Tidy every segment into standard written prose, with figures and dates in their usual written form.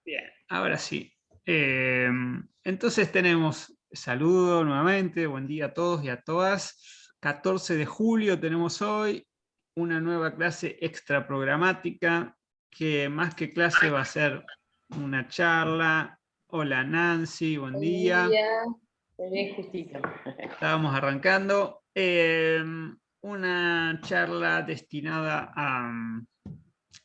Bien, ahora sí. Entonces tenemos saludo nuevamente, buen día a todos y a todas. 14 de julio tenemos hoy una nueva clase extra programática que más que clase va a ser una charla. Hola Nancy, buen Buen día. día, muy bien, justito. Estábamos arrancando. Una charla destinada a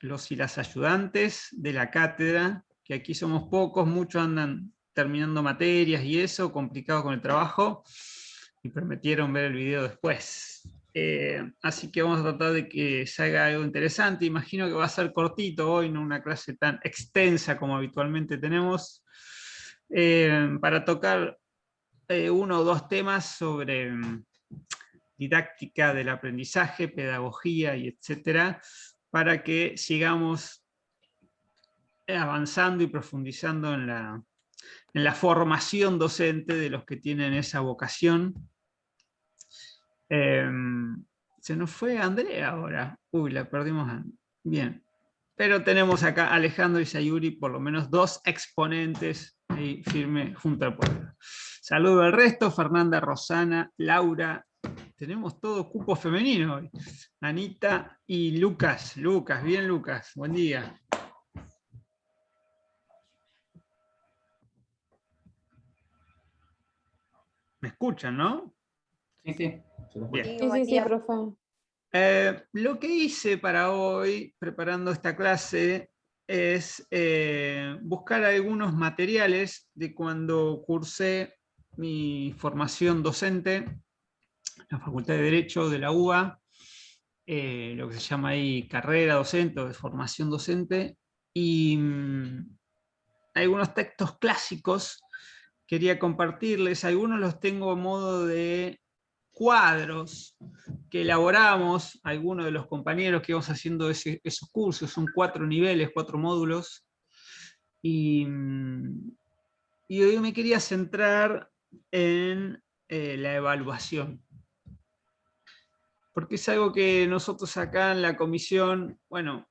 los y las ayudantes de la cátedra, que aquí somos pocos, muchos andan terminando materias y eso, complicado con el trabajo, y prometieron ver el video después. Así que vamos a tratar de que salga algo interesante. Imagino que va a ser cortito hoy, no una clase tan extensa como habitualmente tenemos, para tocar uno o dos temas sobre didáctica del aprendizaje, pedagogía y etcétera, para que sigamos avanzando y profundizando en la formación docente de los que tienen esa vocación. Se nos fue Andrea ahora. Uy, la perdimos. Bien. Pero tenemos acá a Alejandro y Sayuri, por lo menos dos exponentes ahí firme junto al pueblo. Saludo al resto, Fernanda, Rosana, Laura. Tenemos todo cupo femenino hoy. Anita y Lucas. Lucas, bien Lucas, buen día. ¿Me escuchan, no? Sí, sí. Bien. Sí, profe. Lo que hice para hoy, preparando esta clase, es buscar algunos materiales de cuando cursé mi formación docente en la Facultad de Derecho de la UBA, lo que se llama ahí carrera docente o de formación docente, y algunos textos clásicos quería compartirles. Algunos los tengo a modo de cuadros que elaboramos, algunos de los compañeros que vamos haciendo esos cursos, son 4 niveles, 4 módulos, y hoy me quería centrar en la evaluación, porque es algo que nosotros acá en la comisión, bueno,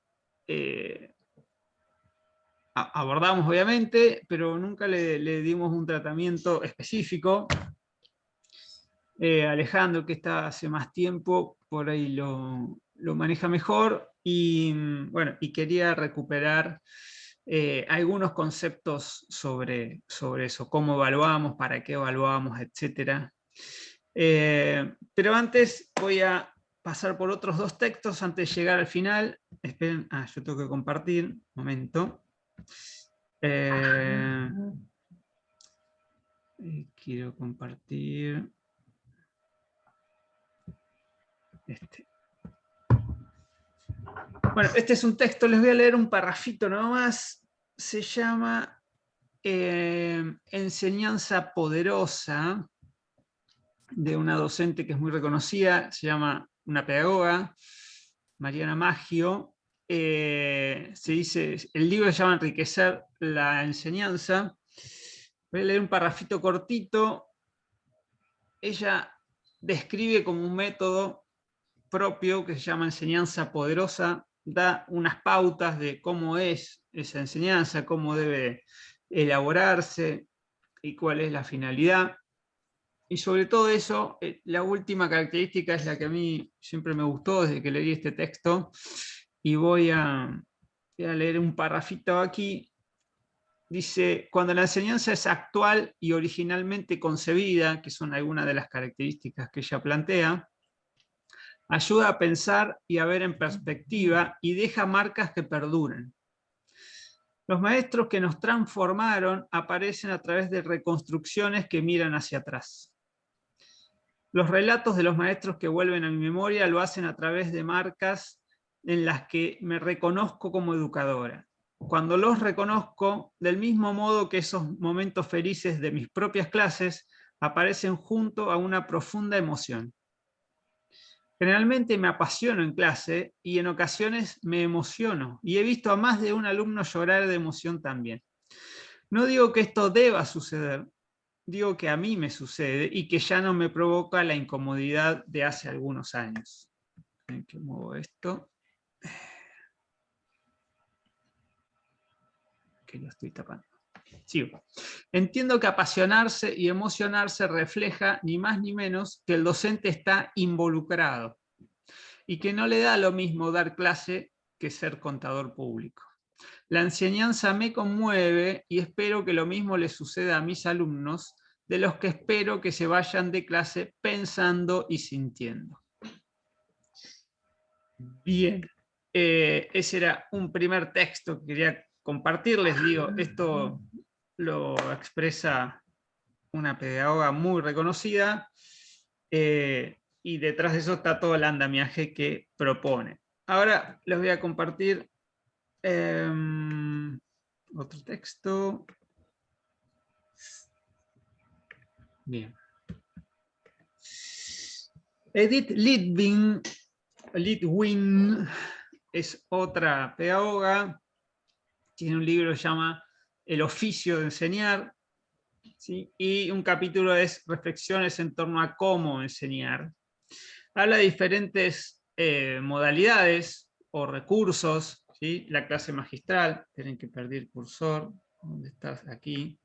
abordamos obviamente, pero nunca le dimos un tratamiento específico. Alejandro, que está hace más tiempo, por ahí lo maneja mejor, y bueno, y quería recuperar algunos conceptos sobre eso, cómo evaluamos, para qué evaluamos, etc. Pero antes voy a pasar por otros dos textos antes de llegar al final. Esperen, yo tengo que compartir, un momento. Quiero compartir este. Bueno, este es un texto, les voy a leer un parrafito nomás. Se llama Enseñanza Poderosa, de una docente que es muy reconocida, se llama una pedagoga, Mariana Maggio. Se dice, el libro se llama Enriquecer la enseñanza. Voy a leer un parrafito cortito. Ella describe como un método propio que se llama enseñanza poderosa, da unas pautas de cómo es esa enseñanza, cómo debe elaborarse y cuál es la finalidad. Y sobre todo eso, la última característica es la que a mí siempre me gustó desde que leí este texto, y voy a leer un parrafito aquí. Dice, cuando la enseñanza es actual y originalmente concebida, que son algunas de las características que ella plantea, ayuda a pensar y a ver en perspectiva y deja marcas que perduren. Los maestros que nos transformaron aparecen a través de reconstrucciones que miran hacia atrás. Los relatos de los maestros que vuelven a mi memoria lo hacen a través de marcas en las que me reconozco como educadora. Cuando los reconozco, del mismo modo que esos momentos felices de mis propias clases, aparecen junto a una profunda emoción. Generalmente me apasiono en clase y en ocasiones me emociono, y he visto a más de un alumno llorar de emoción también. No digo que esto deba suceder, digo que a mí me sucede y que ya no me provoca la incomodidad de hace algunos años. ¿En qué muevo esto? que lo estoy tapando. Sigo. Entiendo que apasionarse y emocionarse refleja ni más ni menos que el docente está involucrado y que no le da lo mismo dar clase que ser contador público. La enseñanza me conmueve y espero que lo mismo le suceda a mis alumnos, de los que espero que se vayan de clase pensando y sintiendo. Bien, ese era un primer texto que quería compartirles. Digo, esto lo expresa una pedagoga muy reconocida, y detrás de eso está todo el andamiaje que propone. Ahora les voy a compartir otro texto. Bien. Edith Lidwin es otra pedagoga, tiene un libro que se llama El oficio de enseñar, ¿sí? Y un capítulo es Reflexiones en torno a cómo enseñar. Habla de diferentes modalidades o recursos, ¿sí? La clase magistral, tienen que perder el cursor, ¿dónde estás? Aquí.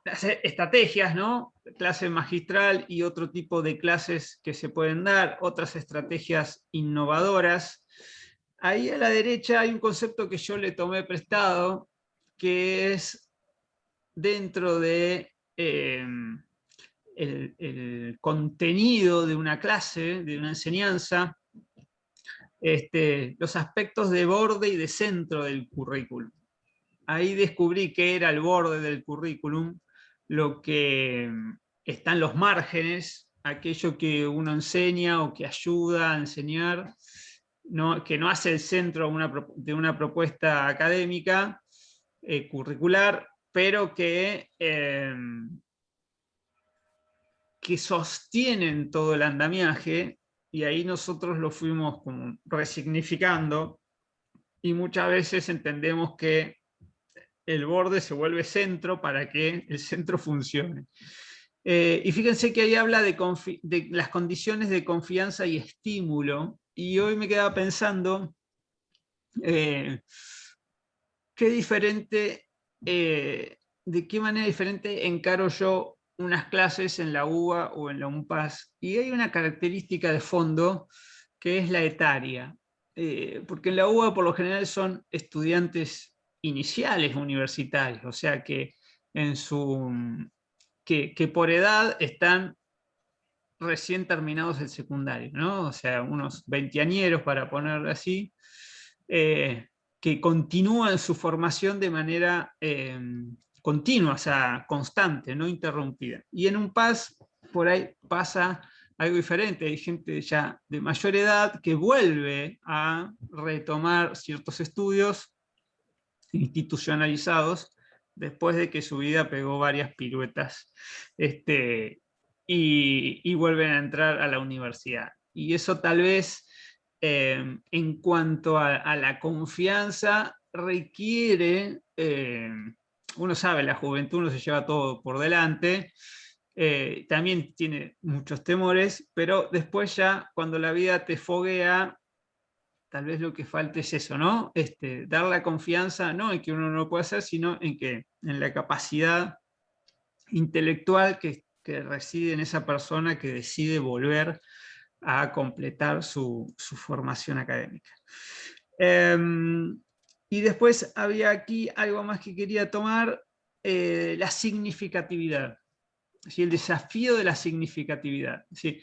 Las estrategias, ¿no? Clase magistral y otro tipo de clases que se pueden dar, otras estrategias innovadoras. Ahí a la derecha hay un concepto que yo le tomé prestado, que es dentro de el contenido de una clase, de una enseñanza, los aspectos de borde y de centro del currículum. Ahí descubrí que era el borde del currículum, lo que están los márgenes, aquello que uno enseña o que ayuda a enseñar, que no hace el centro de una propuesta académica, curricular, pero que sostienen todo el andamiaje, y ahí nosotros lo fuimos como resignificando, y muchas veces entendemos que el borde se vuelve centro para que el centro funcione. Y fíjense que ahí habla de las condiciones de confianza y estímulo, y hoy me quedaba pensando de qué manera diferente encaro yo unas clases en la UBA o en la UNPAS, y hay una característica de fondo que es la etaria, porque en la UBA por lo general son estudiantes iniciales universitarios, o sea que, que por edad están recién terminados el secundario, ¿no? O sea, unos veinteañeros, para ponerlo así, que continúan su formación de manera continua, o sea, constante, no interrumpida. Y en un PAS, por ahí pasa algo diferente, hay gente ya de mayor edad que vuelve a retomar ciertos estudios institucionalizados después de que su vida pegó varias piruetas, y vuelven a entrar a la universidad. Y eso tal vez, en cuanto a la confianza, requiere, uno sabe, la juventud uno se lleva todo por delante, también tiene muchos temores, pero después ya cuando la vida te foguea, tal vez lo que falte es eso, ¿no? Dar la confianza, no en que uno no lo puede hacer, sino en la capacidad intelectual que reside en esa persona que decide volver a completar su formación académica. Y después había aquí algo más que quería tomar, la significatividad, ¿sí? El desafío de la significatividad. ¿Sí?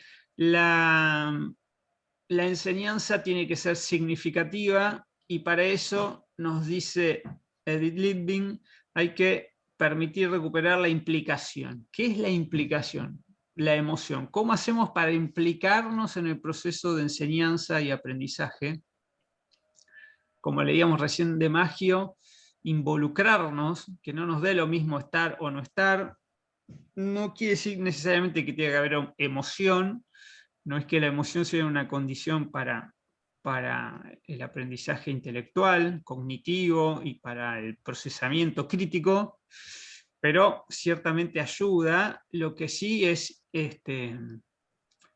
La enseñanza tiene que ser significativa, y para eso nos dice Edith Lidwin, hay que permitir recuperar la implicación. ¿Qué es la implicación? La emoción. ¿Cómo hacemos para implicarnos en el proceso de enseñanza y aprendizaje? Como leíamos recién de Maggio, involucrarnos, que no nos dé lo mismo estar o no estar, no quiere decir necesariamente que tenga que haber emoción, no es que la emoción sea una condición para el aprendizaje intelectual, cognitivo y para el procesamiento crítico, pero ciertamente ayuda. Lo que sí es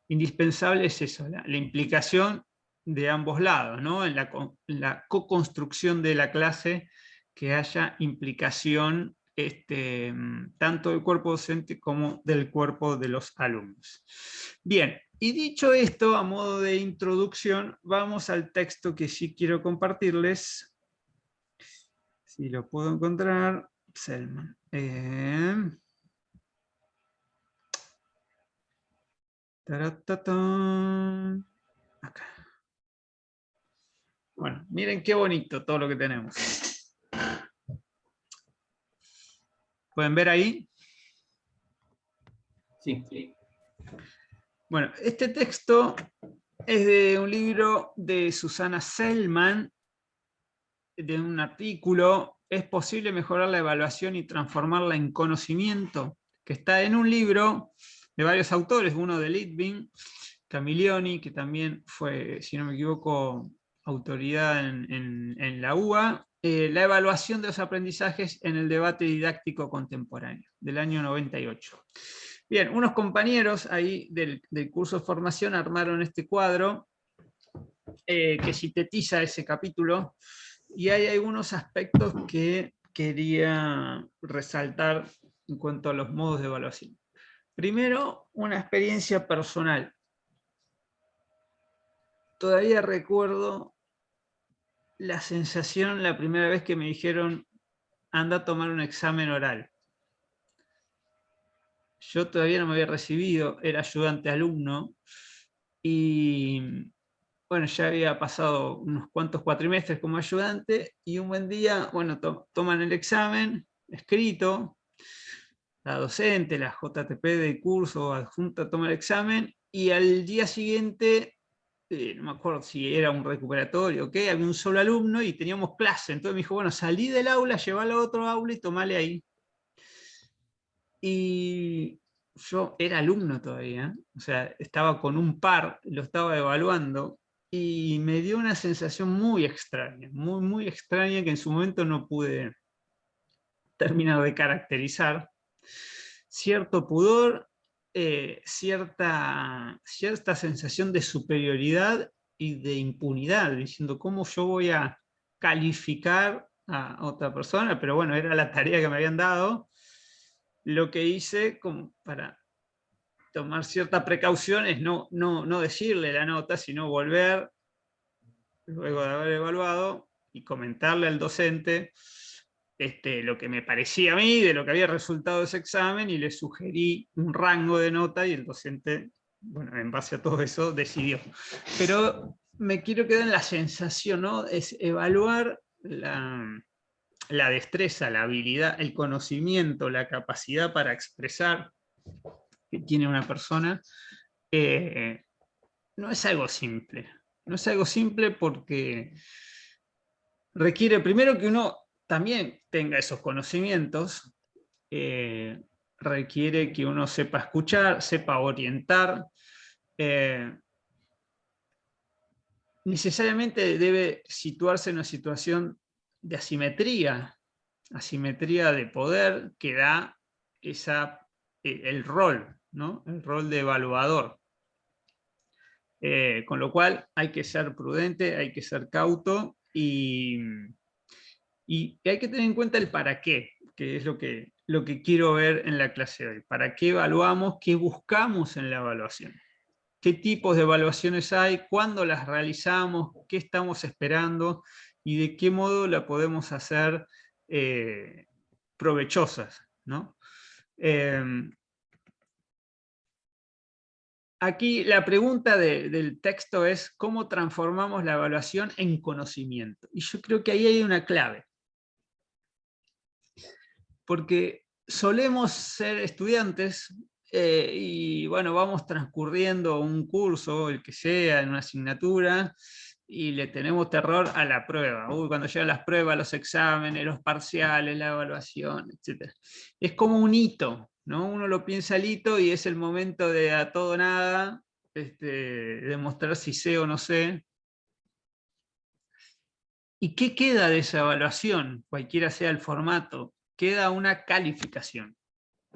indispensable es eso, la implicación de ambos lados, ¿no? En la co-construcción de la clase, que haya implicación tanto del cuerpo docente como del cuerpo de los alumnos. Bien, y dicho esto, a modo de introducción, vamos al texto que sí quiero compartirles. Si lo puedo encontrar, Selman. Acá. Bueno, miren qué bonito todo lo que tenemos. ¿Pueden ver ahí? Sí. Bueno, este texto es de un libro de Susana Selman, de un artículo, ¿es posible mejorar la evaluación y transformarla en conocimiento?, que está en un libro de varios autores, uno de Litvin, Camilioni, que también fue, si no me equivoco, autoridad en la UBA, la evaluación de los aprendizajes en el debate didáctico contemporáneo, del año 98. Bien, unos compañeros ahí del curso de formación armaron este cuadro que sintetiza ese capítulo, y hay algunos aspectos que quería resaltar en cuanto a los modos de evaluación. Primero, una experiencia personal. Todavía recuerdo la sensación la primera vez que me dijeron, anda a tomar un examen oral. Yo todavía no me había recibido, era ayudante alumno, y bueno, ya había pasado unos cuantos cuatrimestres como ayudante, y un buen día, bueno, toman el examen escrito, la docente, la JTP del curso adjunta toma el examen, y al día siguiente, no me acuerdo si era un recuperatorio o qué, había un solo alumno y teníamos clase. Entonces me dijo, bueno, salí del aula, llevalo a otro aula y tomale ahí. Y yo era alumno todavía, o sea, estaba con un par, lo estaba evaluando, y me dio una sensación muy extraña, muy, muy extraña, que en su momento no pude terminar de caracterizar. Cierto pudor, cierta sensación de superioridad y de impunidad, diciendo, ¿cómo yo voy a calificar a otra persona? Pero bueno, era la tarea que me habían dado. Lo que hice como para tomar cierta precaución es no decirle la nota, sino volver, luego de haber evaluado, y comentarle al docente lo que me parecía a mí, de lo que había resultado de ese examen, y le sugerí un rango de nota, y el docente, bueno, en base a todo eso, decidió. Pero me quiero quedar en la sensación, ¿no? Es evaluar la destreza, la habilidad, el conocimiento, la capacidad para expresar que tiene una persona, no es algo simple. No es algo simple porque requiere primero que uno también tenga esos conocimientos, requiere que uno sepa escuchar, sepa orientar, necesariamente debe situarse en una situación de asimetría de poder que da el rol, ¿no? El rol de evaluador. Con lo cual hay que ser prudente, hay que ser cauto, y hay que tener en cuenta el para qué, que es lo que quiero ver en la clase de hoy. ¿Para qué evaluamos? ¿Qué buscamos en la evaluación? ¿Qué tipos de evaluaciones hay? ¿Cuándo las realizamos? ¿Qué estamos esperando? ¿Y de qué modo la podemos hacer provechosas, ¿no? Aquí la pregunta del texto es ¿cómo transformamos la evaluación en conocimiento? Y yo creo que ahí hay una clave. Porque solemos ser estudiantes y bueno, vamos transcurriendo un curso, el que sea, en una asignatura, y le tenemos terror a la prueba. Uy, cuando llegan las pruebas, los exámenes, los parciales, la evaluación, etc. Es como un hito, ¿no? Uno lo piensa el hito y es el momento de a todo o nada, demostrar si sé o no sé. ¿Y qué queda de esa evaluación, cualquiera sea el formato? Queda una calificación.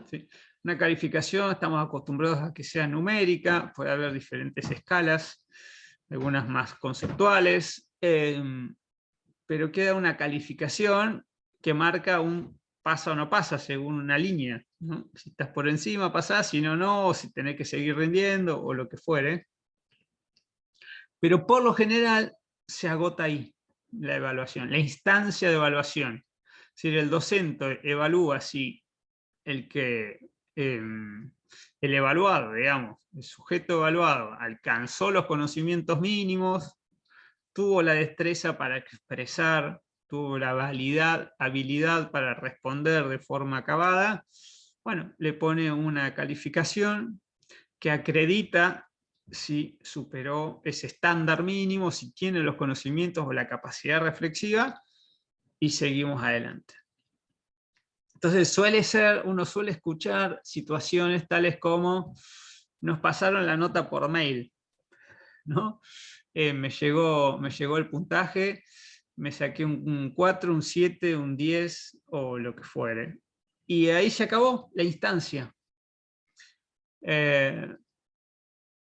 ¿Sí? Una calificación, estamos acostumbrados a que sea numérica, puede haber diferentes escalas, algunas más conceptuales, pero queda una calificación que marca un pasa o no pasa según una línea, ¿no? Si estás por encima pasás, si no, no, o si tenés que seguir rindiendo o lo que fuere. Pero por lo general se agota ahí la evaluación, la instancia de evaluación. Es decir, el docente evalúa si el evaluado, digamos, el sujeto evaluado alcanzó los conocimientos mínimos, tuvo la destreza para expresar, tuvo la habilidad para responder de forma acabada, bueno, le pone una calificación que acredita si superó ese estándar mínimo, si tiene los conocimientos o la capacidad reflexiva, y seguimos adelante. Entonces uno suele escuchar situaciones tales como: nos pasaron la nota por mail, ¿no? Me llegó el puntaje, me saqué un 4, un 7, un 10 o lo que fuere. Y ahí se acabó la instancia.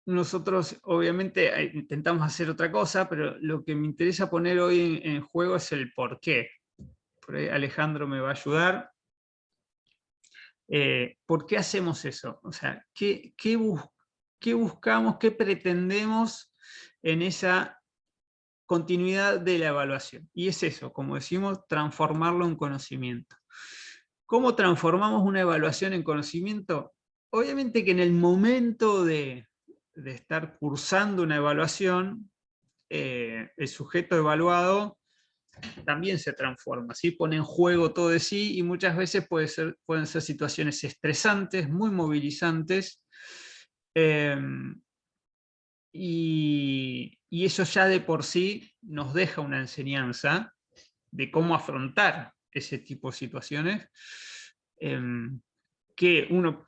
Nosotros obviamente intentamos hacer otra cosa, pero lo que me interesa poner hoy en juego es el por qué. Por ahí Alejandro me va a ayudar. ¿Por qué hacemos eso? O sea, ¿qué buscamos, qué pretendemos en esa continuidad de la evaluación? Y es eso, como decimos, transformarlo en conocimiento. ¿Cómo transformamos una evaluación en conocimiento? Obviamente que en el momento de estar cursando una evaluación, el sujeto evaluado también se transforma, ¿sí? Pone en juego todo de sí, y muchas veces pueden ser situaciones estresantes, muy movilizantes, y eso ya de por sí nos deja una enseñanza de cómo afrontar ese tipo de situaciones, que uno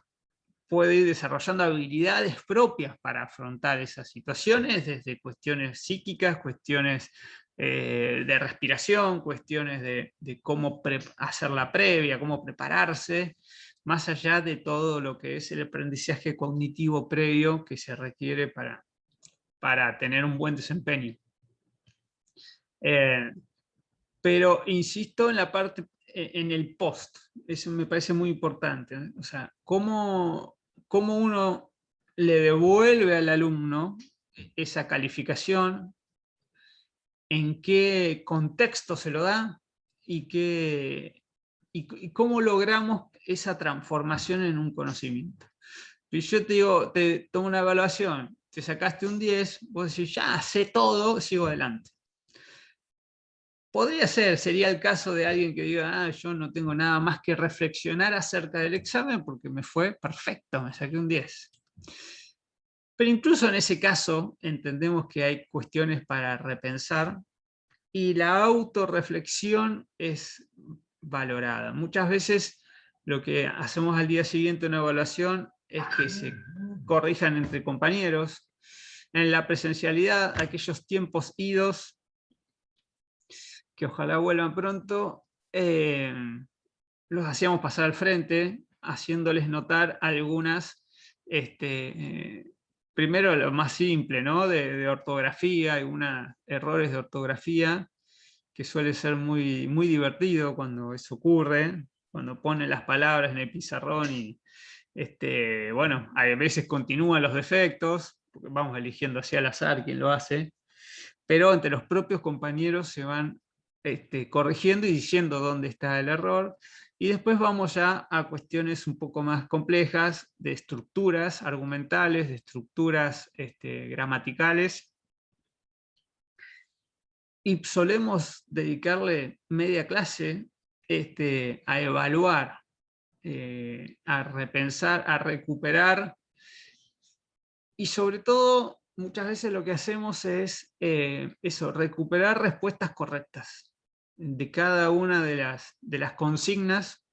puede ir desarrollando habilidades propias para afrontar esas situaciones, desde cuestiones psíquicas, cuestiones de respiración, cuestiones de cómo hacer la previa, cómo prepararse, más allá de todo lo que es el aprendizaje cognitivo previo que se requiere para tener un buen desempeño. Pero insisto en la parte, en el post, eso me parece muy importante, ¿eh? O sea, cómo uno le devuelve al alumno esa calificación, en qué contexto se lo da, y cómo logramos esa transformación en un conocimiento. Si yo te digo, te tomo una evaluación, te sacaste un 10, vos decís, ya sé todo, sigo adelante. Podría ser, sería el caso de alguien que diga, yo no tengo nada más que reflexionar acerca del examen porque me fue perfecto, me saqué un 10. Pero incluso en ese caso entendemos que hay cuestiones para repensar, y la autorreflexión es valorada. Muchas veces lo que hacemos al día siguiente en una evaluación es que se corrijan entre compañeros. En la presencialidad, aquellos tiempos idos, que ojalá vuelvan pronto, los hacíamos pasar al frente, haciéndoles notar algunas, primero lo más simple, ¿no? de ortografía, algunos errores de ortografía, que suele ser muy, muy divertido cuando eso ocurre, cuando ponen las palabras en el pizarrón y, bueno, a veces continúan los defectos, porque vamos eligiendo así al azar quién lo hace, pero entre los propios compañeros se van corrigiendo y diciendo dónde está el error, y después vamos ya a cuestiones un poco más complejas de estructuras argumentales, de estructuras gramaticales, y solemos dedicarle media clase a evaluar, a repensar, a recuperar, y sobre todo muchas veces lo que hacemos es eso, recuperar respuestas correctas de cada una de las consignas,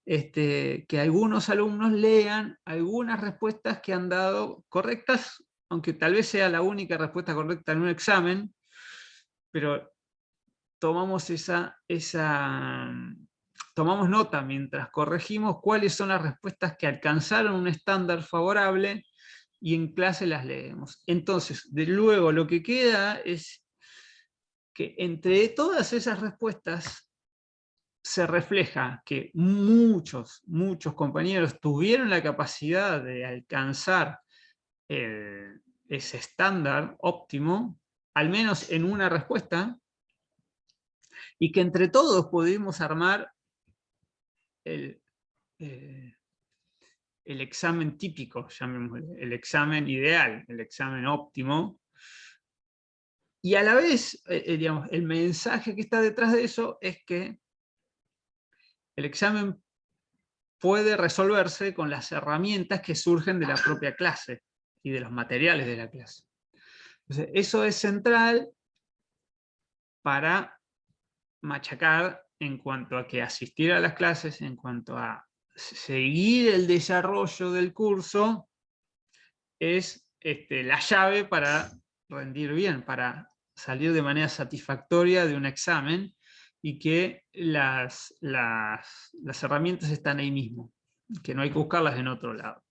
que algunos alumnos lean algunas respuestas que han dado correctas, aunque tal vez sea la única respuesta correcta en un examen, pero tomamos tomamos nota mientras corregimos cuáles son las respuestas que alcanzaron un estándar favorable, y en clase las leemos. Entonces, de luego lo que queda es que entre todas esas respuestas se refleja que muchos compañeros tuvieron la capacidad de alcanzar ese estándar óptimo, al menos en una respuesta, y que entre todos pudimos armar el examen típico, llamémosle, el examen ideal, el examen óptimo, y a la vez, digamos, el mensaje que está detrás de eso es que el examen puede resolverse con las herramientas que surgen de la propia clase y de los materiales de la clase. Entonces, eso es central para machacar en cuanto a que asistir a las clases, en cuanto a seguir el desarrollo del curso, es la llave para rendir bien, para salir de manera satisfactoria de un examen, y que las herramientas están ahí mismo, que no hay que buscarlas en otro lado.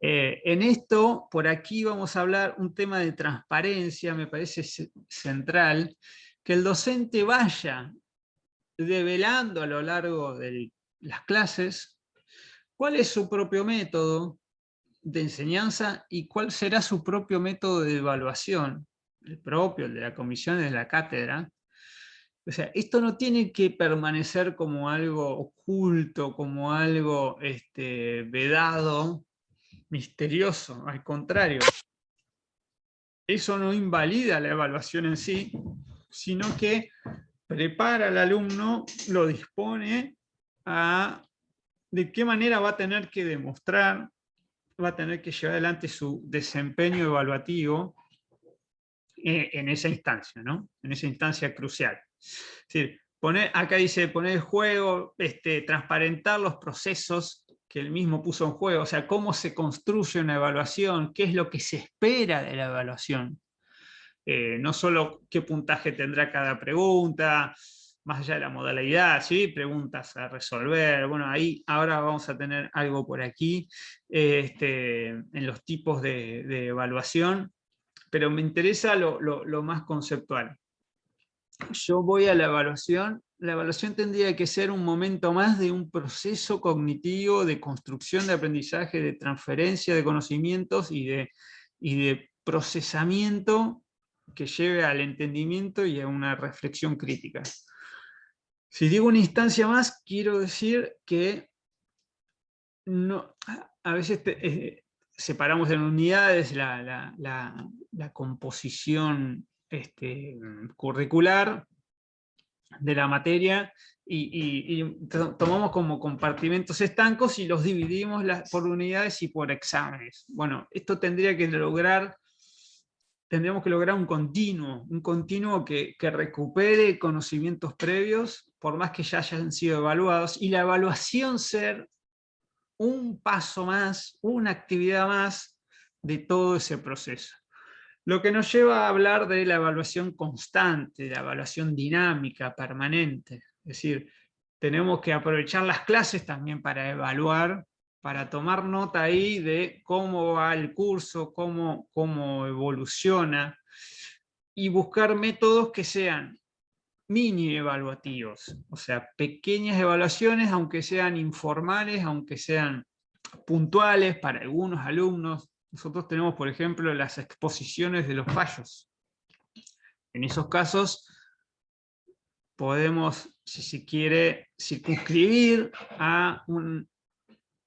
En esto, por aquí vamos a hablar un tema de transparencia, me parece central, que el docente vaya develando a lo largo de las clases cuál es su propio método de enseñanza y cuál será su propio método de evaluación, el propio, el de la comisión, el de la cátedra. O sea, esto no tiene que permanecer como algo oculto, como algo vedado, misterioso, al contrario. Eso no invalida la evaluación en sí, sino que prepara al alumno, lo dispone a de qué manera va a tener que demostrar, va a tener que llevar adelante su desempeño evaluativo en esa instancia, ¿no? En esa instancia crucial. Es decir, acá dice poner en juego, transparentar los procesos que él mismo puso en juego, o sea, cómo se construye una evaluación, qué es lo que se espera de la evaluación. No solo qué puntaje tendrá cada pregunta, más allá de la modalidad, ¿sí? Preguntas a resolver, bueno, ahí ahora vamos a tener algo por aquí, en los tipos de evaluación, pero me interesa lo más conceptual. Yo voy a la evaluación tendría que ser un momento más de un proceso cognitivo de construcción de aprendizaje, de transferencia de conocimientos y de procesamiento que lleve al entendimiento y a una reflexión crítica. Si digo una instancia más, quiero decir que no, a veces separamos en unidades la composición curricular de la materia y tomamos como compartimentos estancos y los dividimos por unidades y por exámenes. Bueno, esto tendríamos que lograr un continuo que recupere conocimientos previos, por más que ya hayan sido evaluados, y la evaluación ser un paso más, una actividad más de todo ese proceso. Lo que nos lleva a hablar de la evaluación constante, de la evaluación dinámica, permanente. Es decir, tenemos que aprovechar las clases también para evaluar, para tomar nota ahí de cómo va el curso, cómo evoluciona, y buscar métodos que sean mini evaluativos, o sea, pequeñas evaluaciones, aunque sean informales, aunque sean puntuales para algunos alumnos. Nosotros tenemos, por ejemplo, las exposiciones de los fallos. En esos casos podemos, si se quiere, circunscribir a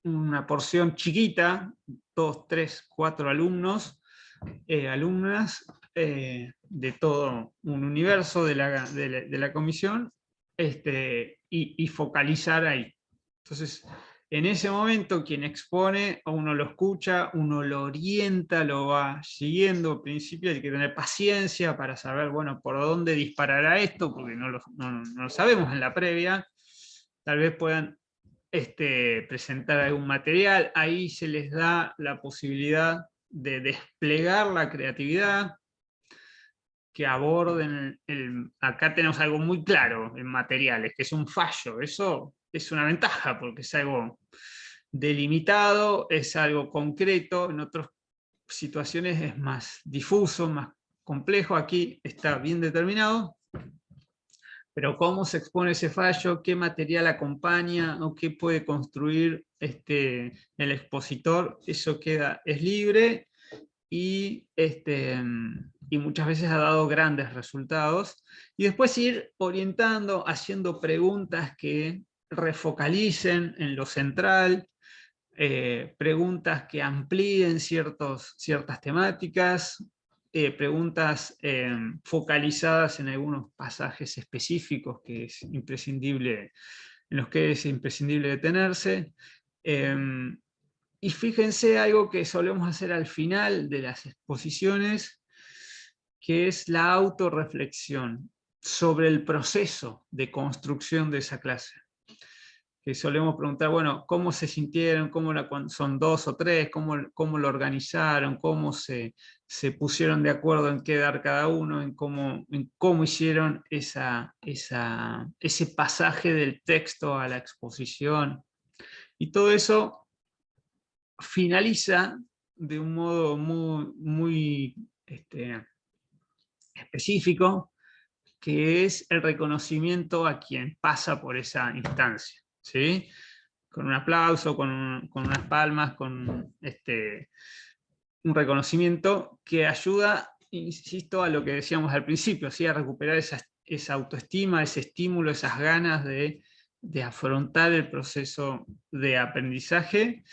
una porción chiquita, 2, 3, 4 alumnos, alumnas, de todo un universo de la comisión, y focalizar ahí. Entonces, en ese momento, quien expone, uno lo escucha, uno lo orienta, lo va siguiendo. Al principio hay que tener paciencia para saber, bueno, por dónde disparará esto, porque no lo sabemos en la previa. Tal vez puedan presentar algún material, ahí se les da la posibilidad de desplegar la creatividad, que aborden acá tenemos algo muy claro en materiales, que es un fallo. Eso es una ventaja, porque es algo delimitado, es algo concreto, en otras situaciones es más difuso, más complejo, aquí está bien determinado, pero cómo se expone ese fallo, qué material acompaña o qué puede construir el expositor, eso es libre y, y muchas veces ha dado grandes resultados. Y después ir orientando, haciendo preguntas que refocalicen en lo central, preguntas que amplíen ciertas temáticas, preguntas focalizadas en algunos pasajes específicos que es imprescindible, en los que es imprescindible detenerse. Y fíjense algo que solemos hacer al final de las exposiciones, que es la autorreflexión sobre el proceso de construcción de esa clase. Que solemos preguntar, bueno, ¿cómo se sintieron? Cuando son 2 o 3, ¿cómo lo organizaron? ¿Cómo se pusieron de acuerdo en qué dar cada uno? ¿En cómo hicieron ese pasaje del texto a la exposición? Y todo eso finaliza de un modo muy específico, que es el reconocimiento a quien pasa por esa instancia, ¿sí? Con un aplauso, con unas palmas, con un reconocimiento que ayuda, insisto, a lo que decíamos al principio, ¿sí? A recuperar esa autoestima, ese estímulo, esas ganas de afrontar el proceso de aprendizaje,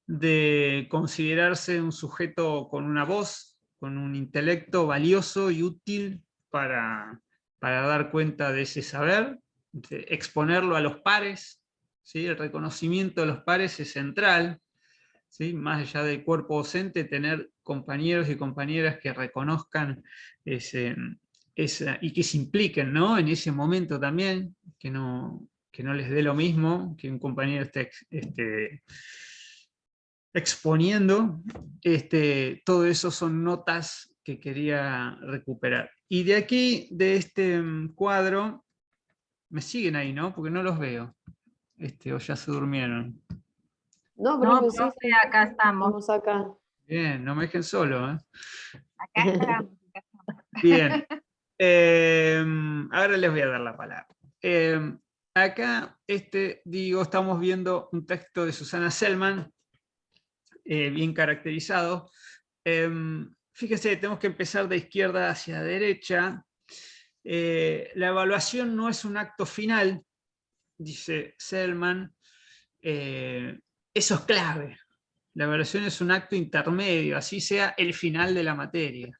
de considerarse un sujeto con una voz, con un intelecto valioso y útil para dar cuenta de ese saber, de exponerlo a los pares, ¿sí? El reconocimiento de los pares es central, ¿sí? Más allá del cuerpo docente, tener compañeros y compañeras que reconozcan y que se impliquen, ¿no? En ese momento también, que no les dé lo mismo que un compañero esté exponiendo. Todo eso son notas que quería recuperar. Y de aquí, de este cuadro, me siguen ahí, ¿no? Porque no los veo. O ya se durmieron. No, No, profe, sí, profe, acá estamos. estamos acá. Bien, no me dejen solo, ¿eh? Acá estamos. Bien. Ahora les voy a dar la palabra. Acá, estamos viendo un texto de Susana Selman, bien caracterizado. Fíjense, tenemos que empezar de izquierda hacia derecha. La evaluación no es un acto final, dice Selman. Eso es clave. La evaluación es un acto intermedio, así sea el final de la materia.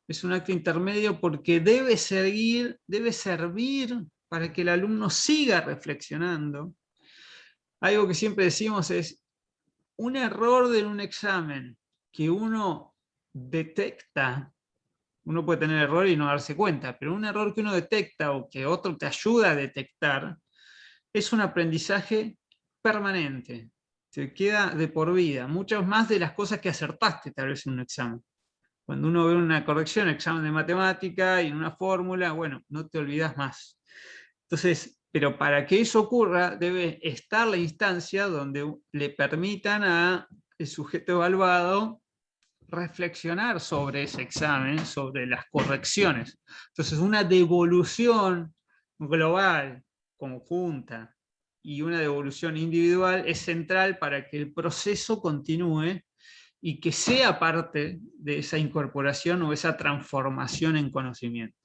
Es un acto intermedio porque debe servir para que el alumno siga reflexionando. Algo que siempre decimos es, un error de un examen que uno detecta, uno puede tener error y no darse cuenta, pero un error que uno detecta o que otro te ayuda a detectar, es un aprendizaje permanente, te queda de por vida, muchas más de las cosas que acertaste tal vez en un examen. Cuando uno ve una corrección, examen de matemática y en una fórmula, bueno, no te olvidas más. Entonces, pero para que eso ocurra, debe estar la instancia donde le permitan al sujeto evaluado reflexionar sobre ese examen, sobre las correcciones. Entonces, una devolución global, conjunta, y una devolución individual es central para que el proceso continúe y que sea parte de esa incorporación o esa transformación en conocimiento.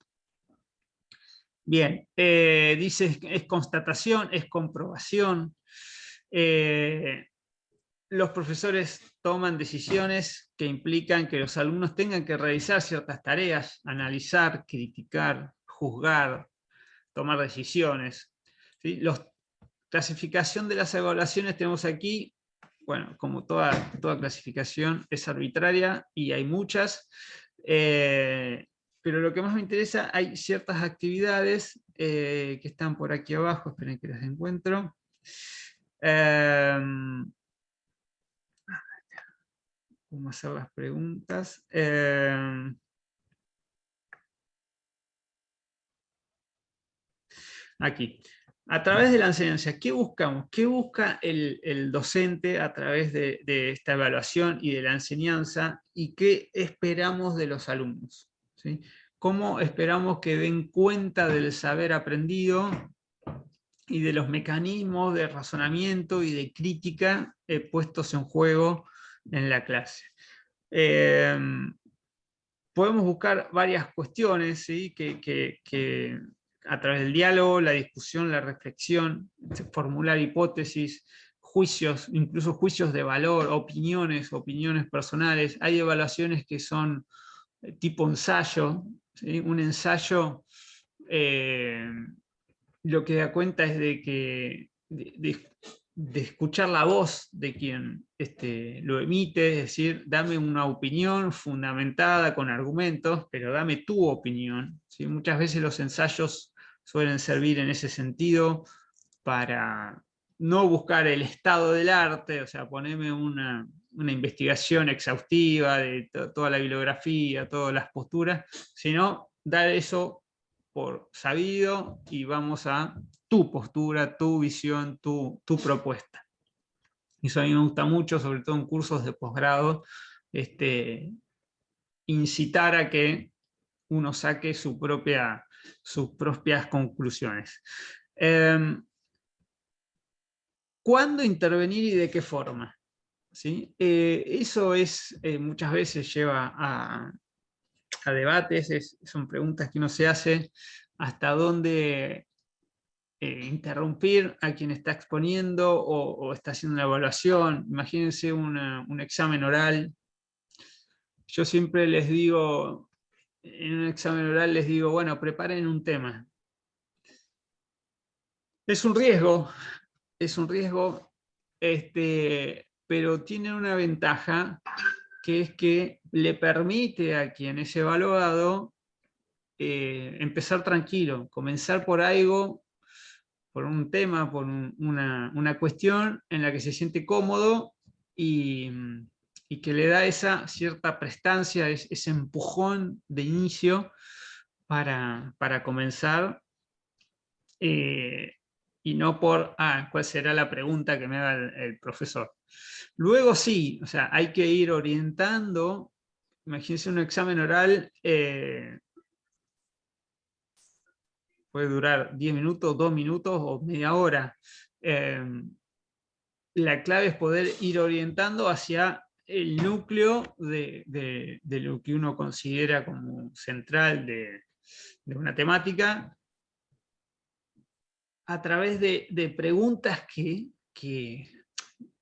Bien, dice, es constatación, es comprobación. Los profesores toman decisiones que implican que los alumnos tengan que realizar ciertas tareas, analizar, criticar, juzgar, tomar decisiones. ¿Sí? Clasificación de las evaluaciones tenemos aquí, bueno, como toda clasificación es arbitraria y hay muchas, pero lo que más me interesa, hay ciertas actividades que están por aquí abajo, esperen que las encuentro. Cómo hacer las preguntas. Aquí. A través de la enseñanza, ¿qué buscamos? ¿Qué busca el docente a través de esta evaluación y de la enseñanza? ¿Y qué esperamos de los alumnos? ¿Sí? ¿Cómo esperamos que den cuenta del saber aprendido y de los mecanismos de razonamiento y de crítica puestos en juego en la clase? Podemos buscar varias cuestiones, ¿sí? que a través del diálogo, la discusión, la reflexión, formular hipótesis, juicios, incluso juicios de valor, opiniones personales. Hay evaluaciones que son tipo ensayo, ¿sí? Un ensayo eh, lo que da cuenta es de que de escuchar la voz de quien lo emite, es decir, dame una opinión fundamentada con argumentos, pero dame tu opinión, ¿sí? Muchas veces los ensayos suelen servir en ese sentido para no buscar el estado del arte, o sea, ponerme una investigación exhaustiva de toda la bibliografía, todas las posturas, sino dar eso por sabido y vamos a tu postura, tu visión, tu propuesta. Eso a mí me gusta mucho, sobre todo en cursos de posgrado, incitar a que uno saque sus propias conclusiones. ¿Cuándo intervenir y de qué forma? ¿Sí? Eso muchas veces lleva a debates, son preguntas que uno se hace, hasta dónde interrumpir a quien está exponiendo o está haciendo una evaluación. Imagínense un examen oral. Yo siempre les digo, en un examen oral les digo, bueno, preparen un tema. Es un riesgo, pero tiene una ventaja, que es que le permite a quien es evaluado empezar tranquilo, comenzar por algo, por un tema, por una cuestión en la que se siente cómodo y que le da esa cierta prestancia, ese empujón de inicio para comenzar, y no por, ¿cuál será la pregunta que me haga el profesor? Luego sí, o sea, hay que ir orientando. Imagínense un examen oral, puede durar 10 minutos, 2 minutos o media hora. La clave es poder ir orientando hacia el núcleo de lo que uno considera como central de una temática, a través de preguntas que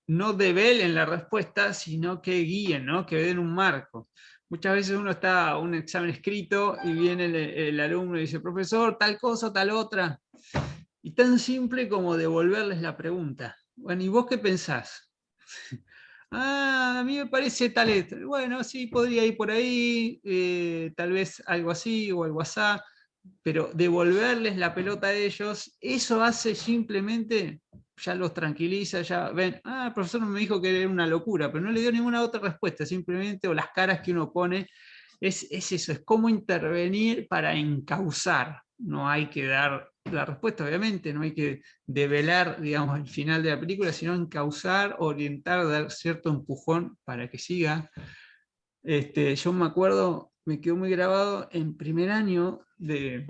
no develen la respuesta, sino que guíen, ¿no? Que den un marco. Muchas veces uno está a un examen escrito y viene el alumno y dice, profesor, tal cosa, tal otra. Y tan simple como devolverles la pregunta. Bueno, ¿y vos qué pensás? A mí me parece tal esto. Bueno, sí, podría ir por ahí, tal vez algo así o algo así, pero devolverles la pelota a ellos, eso hace simplemente, ya los tranquiliza, ya ven, el profesor me dijo que era una locura, pero no le dio ninguna otra respuesta, simplemente, o las caras que uno pone, es eso, es cómo intervenir para encauzar. No hay que dar la respuesta, obviamente, no hay que develar, digamos, el final de la película, sino encauzar, orientar, dar cierto empujón para que siga. Yo me acuerdo, me quedó muy grabado en primer año de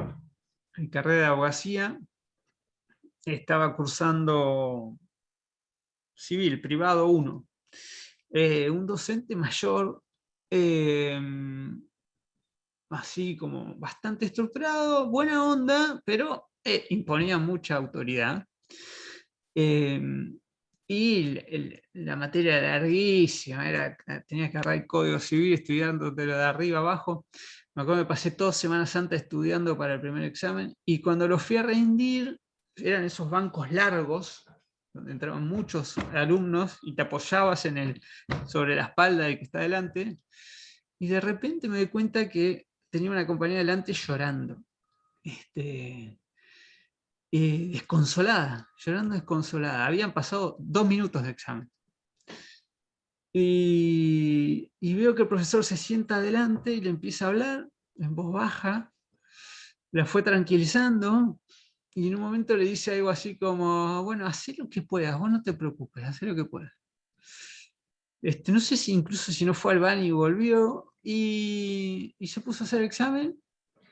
carrera de abogacía, estaba cursando civil, privado 1. Un docente mayor, así como bastante estructurado, buena onda, pero imponía mucha autoridad. Y la materia era larguísima, tenía que agarrar el código civil estudiando de lo de arriba abajo. Me acuerdo que pasé 2 Semanas Santa estudiando para el primer examen, y cuando lo fui a rendir, eran esos bancos largos, donde entraban muchos alumnos, y te apoyabas sobre la espalda del que está delante, y de repente me di cuenta que tenía una compañera delante llorando. Desconsolada, llorando desconsolada. Habían pasado 2 minutos de examen. Y veo que el profesor se sienta adelante y le empieza a hablar en voz baja, la fue tranquilizando, y en un momento le dice algo así como, bueno, haz lo que puedas, vos no te preocupes, haz lo que puedas. No sé si incluso si no fue al baño y volvió, y se puso a hacer el examen,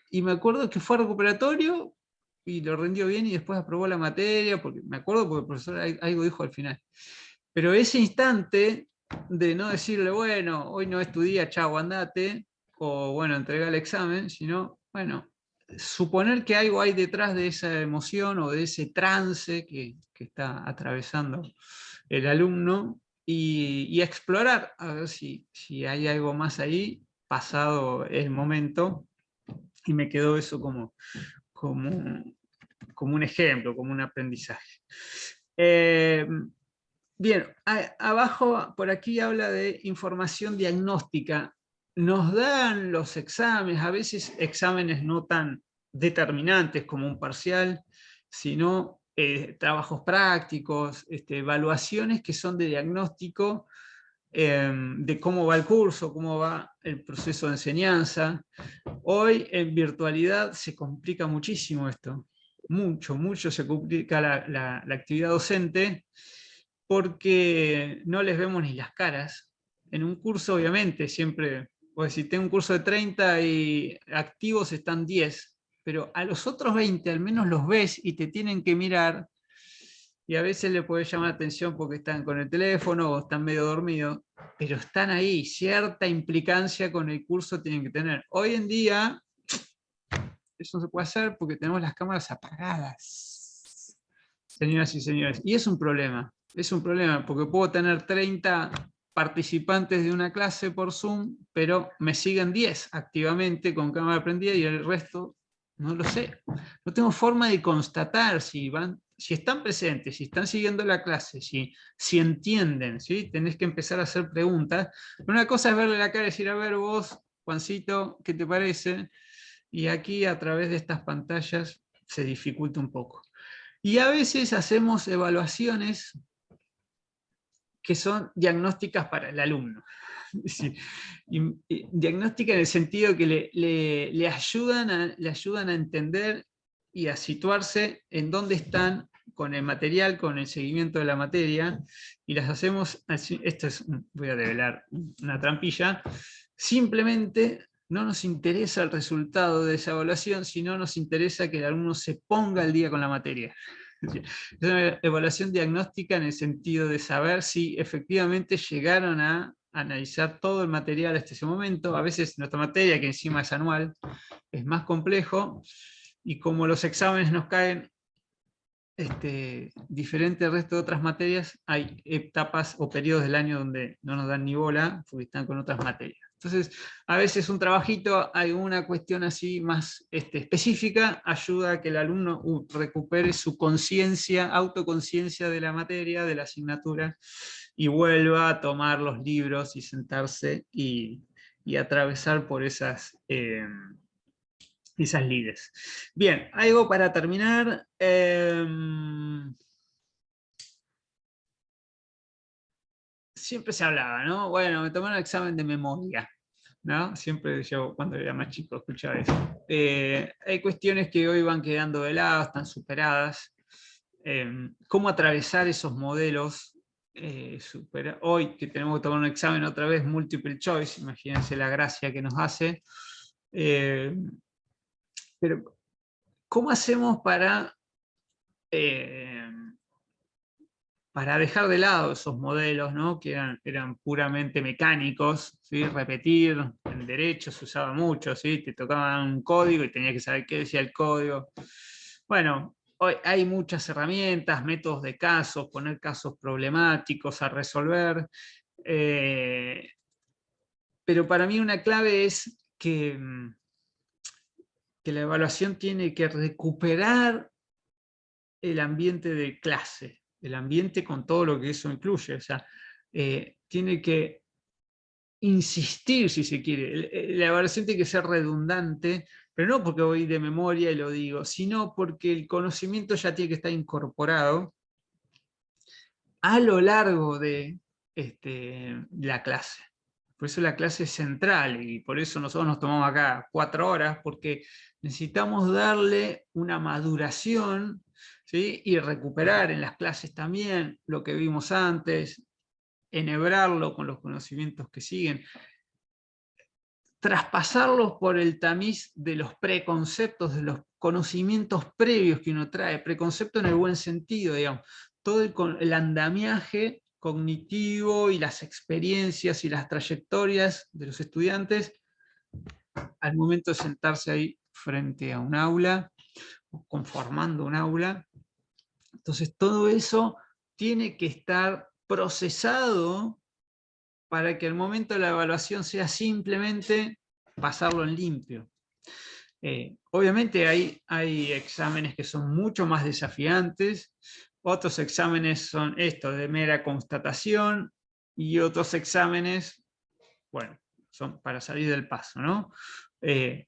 y me acuerdo que fue recuperatorio, y lo rindió bien, y después aprobó la materia, porque me acuerdo porque el profesor algo dijo al final. Pero ese instante de no decirle, bueno, hoy no es tu día, chao, andate, o bueno, entrega el examen, sino, bueno, suponer que algo hay detrás de esa emoción o de ese trance que está atravesando el alumno y explorar, a ver si hay algo más ahí, pasado el momento, y me quedó eso como un ejemplo, como un aprendizaje. Bien, abajo por aquí habla de información diagnóstica. Nos dan los exámenes, a veces exámenes no tan determinantes como un parcial, sino trabajos prácticos, evaluaciones que son de diagnóstico de cómo va el curso, cómo va el proceso de enseñanza. Hoy en virtualidad se complica muchísimo esto, mucho se complica la actividad docente, porque no les vemos ni las caras. En un curso, obviamente, siempre, pues si tengo un curso de 30 y activos están 10, pero a los otros 20 al menos los ves y te tienen que mirar, y a veces le puede llamar la atención porque están con el teléfono o están medio dormidos, pero están ahí, cierta implicancia con el curso tienen que tener. Hoy en día, eso no se puede hacer porque tenemos las cámaras apagadas, señoras y señores, y es un problema porque puedo tener 30 participantes de una clase por Zoom, pero me siguen 10 activamente con cámara prendida y el resto no lo sé. No tengo forma de constatar si están presentes, si están siguiendo la clase, si entienden, ¿sí? Tenés que empezar a hacer preguntas. Una cosa es verle la cara y decir, a ver vos, Juancito, ¿qué te parece? Y aquí a través de estas pantallas se dificulta un poco. Y a veces hacemos evaluaciones que son diagnósticas para el alumno. Sí, y diagnóstica en el sentido que le ayudan a entender y a situarse en dónde están con el material, con el seguimiento de la materia, y las hacemos así. Voy a develar una trampilla, simplemente no nos interesa el resultado de esa evaluación, sino nos interesa que el alumno se ponga al día con la materia. Es una evaluación diagnóstica en el sentido de saber si efectivamente llegaron a analizar todo el material hasta ese momento. A veces nuestra materia, que encima es anual, es más complejo, y como los exámenes nos caen diferente al resto de otras materias, hay etapas o periodos del año donde no nos dan ni bola porque están con otras materias. Entonces, a veces un trabajito, alguna cuestión así más específica, ayuda a que el alumno recupere su conciencia, autoconciencia de la materia, de la asignatura, y vuelva a tomar los libros y sentarse y atravesar por esas lides. Bien, algo para terminar. Siempre se hablaba, ¿no? Bueno, me tomé un examen de memoria, ¿no? Siempre yo, cuando era más chico, escuchaba eso. Hay cuestiones que hoy van quedando de lado, están superadas. ¿Cómo atravesar esos modelos? Hoy que tenemos que tomar un examen otra vez, multiple choice, imagínense la gracia que nos hace. Pero, ¿cómo hacemos para dejar de lado esos modelos, ¿no? Que eran puramente mecánicos, ¿sí? Repetir, en derecho se usaba mucho, ¿sí? Te tocaban un código y tenías que saber qué decía el código. Bueno, hoy hay muchas herramientas, métodos de casos, poner casos problemáticos a resolver, pero para mí una clave es que la evaluación tiene que recuperar el ambiente de clase, el ambiente con todo lo que eso incluye. O sea, tiene que insistir, si se quiere. La evaluación tiene que ser redundante, pero no porque voy de memoria y lo digo, sino porque el conocimiento ya tiene que estar incorporado a lo largo de la clase. Por eso la clase es central y por eso nosotros nos tomamos acá 4 horas, porque necesitamos darle una maduración, ¿sí? Y recuperar en las clases también lo que vimos antes, enhebrarlo con los conocimientos que siguen, traspasarlos por el tamiz de los preconceptos, de los conocimientos previos que uno trae, preconcepto en el buen sentido, digamos, todo el andamiaje cognitivo y las experiencias y las trayectorias de los estudiantes al momento de sentarse ahí frente a un aula, conformando un aula. Entonces todo eso tiene que estar procesado para que el momento de la evaluación sea simplemente pasarlo en limpio. Obviamente hay exámenes que son mucho más desafiantes, otros exámenes son estos de mera constatación, y otros exámenes, bueno, son para salir del paso, ¿no? Y